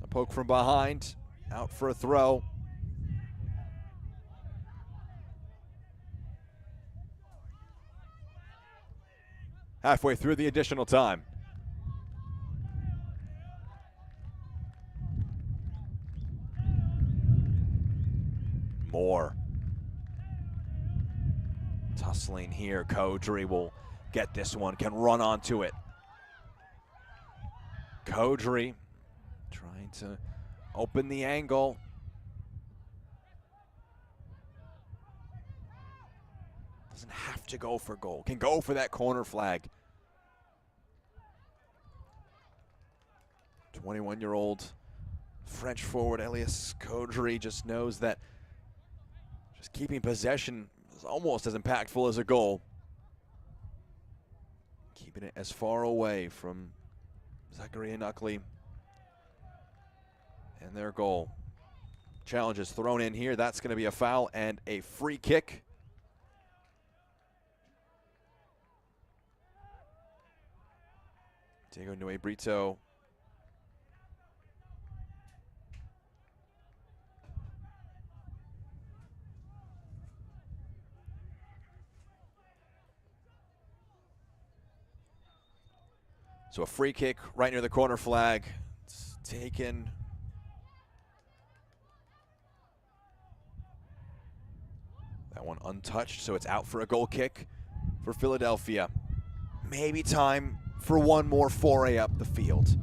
A poke from behind, out for a throw. Halfway through the additional time. Moore. Tussling here. Kodri will get this one, can run onto it. Kodri trying to open the angle. Doesn't have to go for goal. Can go for that corner flag. 21-year-old French forward Elias Kodri just knows that just keeping possession is almost as impactful as a goal. Keeping it as far away from Zachary and Uckley and their goal. Challenge is thrown in here. That's going to be a foul and a free kick. Diego Nue Brito. So a free kick right near the corner flag. It's taken. That one untouched, so it's out for a goal kick for Philadelphia. Maybe time for one more foray up the field.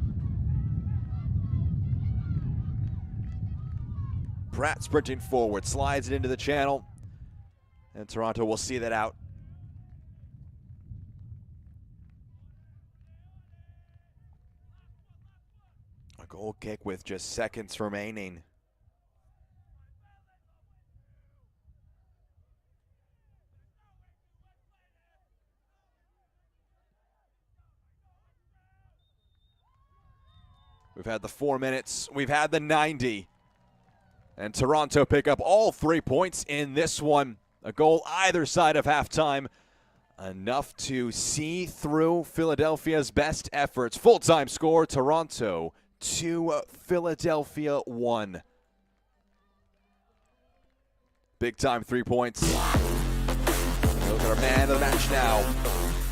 Pratt sprinting forward, slides it into the channel, and Toronto will see that out. A goal kick with just seconds remaining. We've had the 4 minutes, we've had the 90. And Toronto pick up all 3 points in this one. A goal either side of halftime. Enough to see through Philadelphia's best efforts. Full-time score, Toronto 2, Philadelphia 1. Big time 3 points. Look at our man of the match now.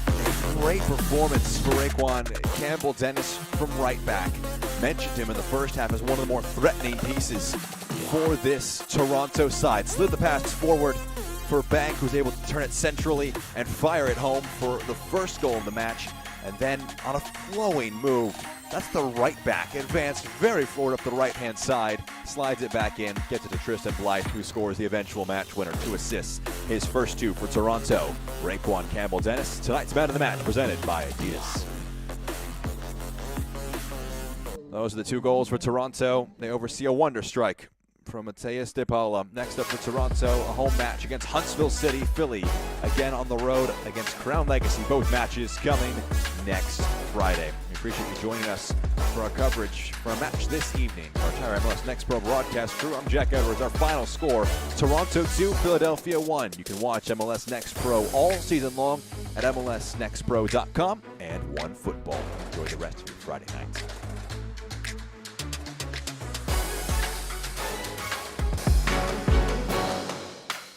A great performance for Raquan Campbell-Dennis from right back. Mentioned him in the first half as one of the more threatening pieces for this Toronto side. Slid the pass forward for Bank, who's able to turn it centrally and fire it home for the first goal in the match. And then on a flowing move That's the right back. Advanced very forward up the right-hand side. Slides it back in. Gets it to Tristan Blythe, who scores the eventual match winner. 2 assists. His first 2 for Toronto. Raekwon Campbell-Dennis. Tonight's man of the match presented by Adidas. Those are the 2 goals for Toronto. They oversee a wonder strike from Mateus De Paula. Next up for Toronto, a home match against Huntsville City. Philly again on the road against Crown Legacy. Both matches coming next Friday. We appreciate you joining us for our coverage for a match this evening. Our entire MLS Next Pro broadcast crew. I'm Jack Edwards. Our final score, Toronto 2, Philadelphia 1. You can watch MLS Next Pro all season long at MLSNextPro.com and OneFootball. Enjoy the rest of your Friday night.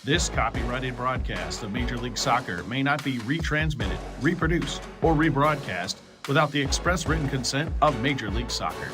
This copyrighted broadcast of Major League Soccer may not be retransmitted, reproduced, or rebroadcast without the express written consent of Major League Soccer.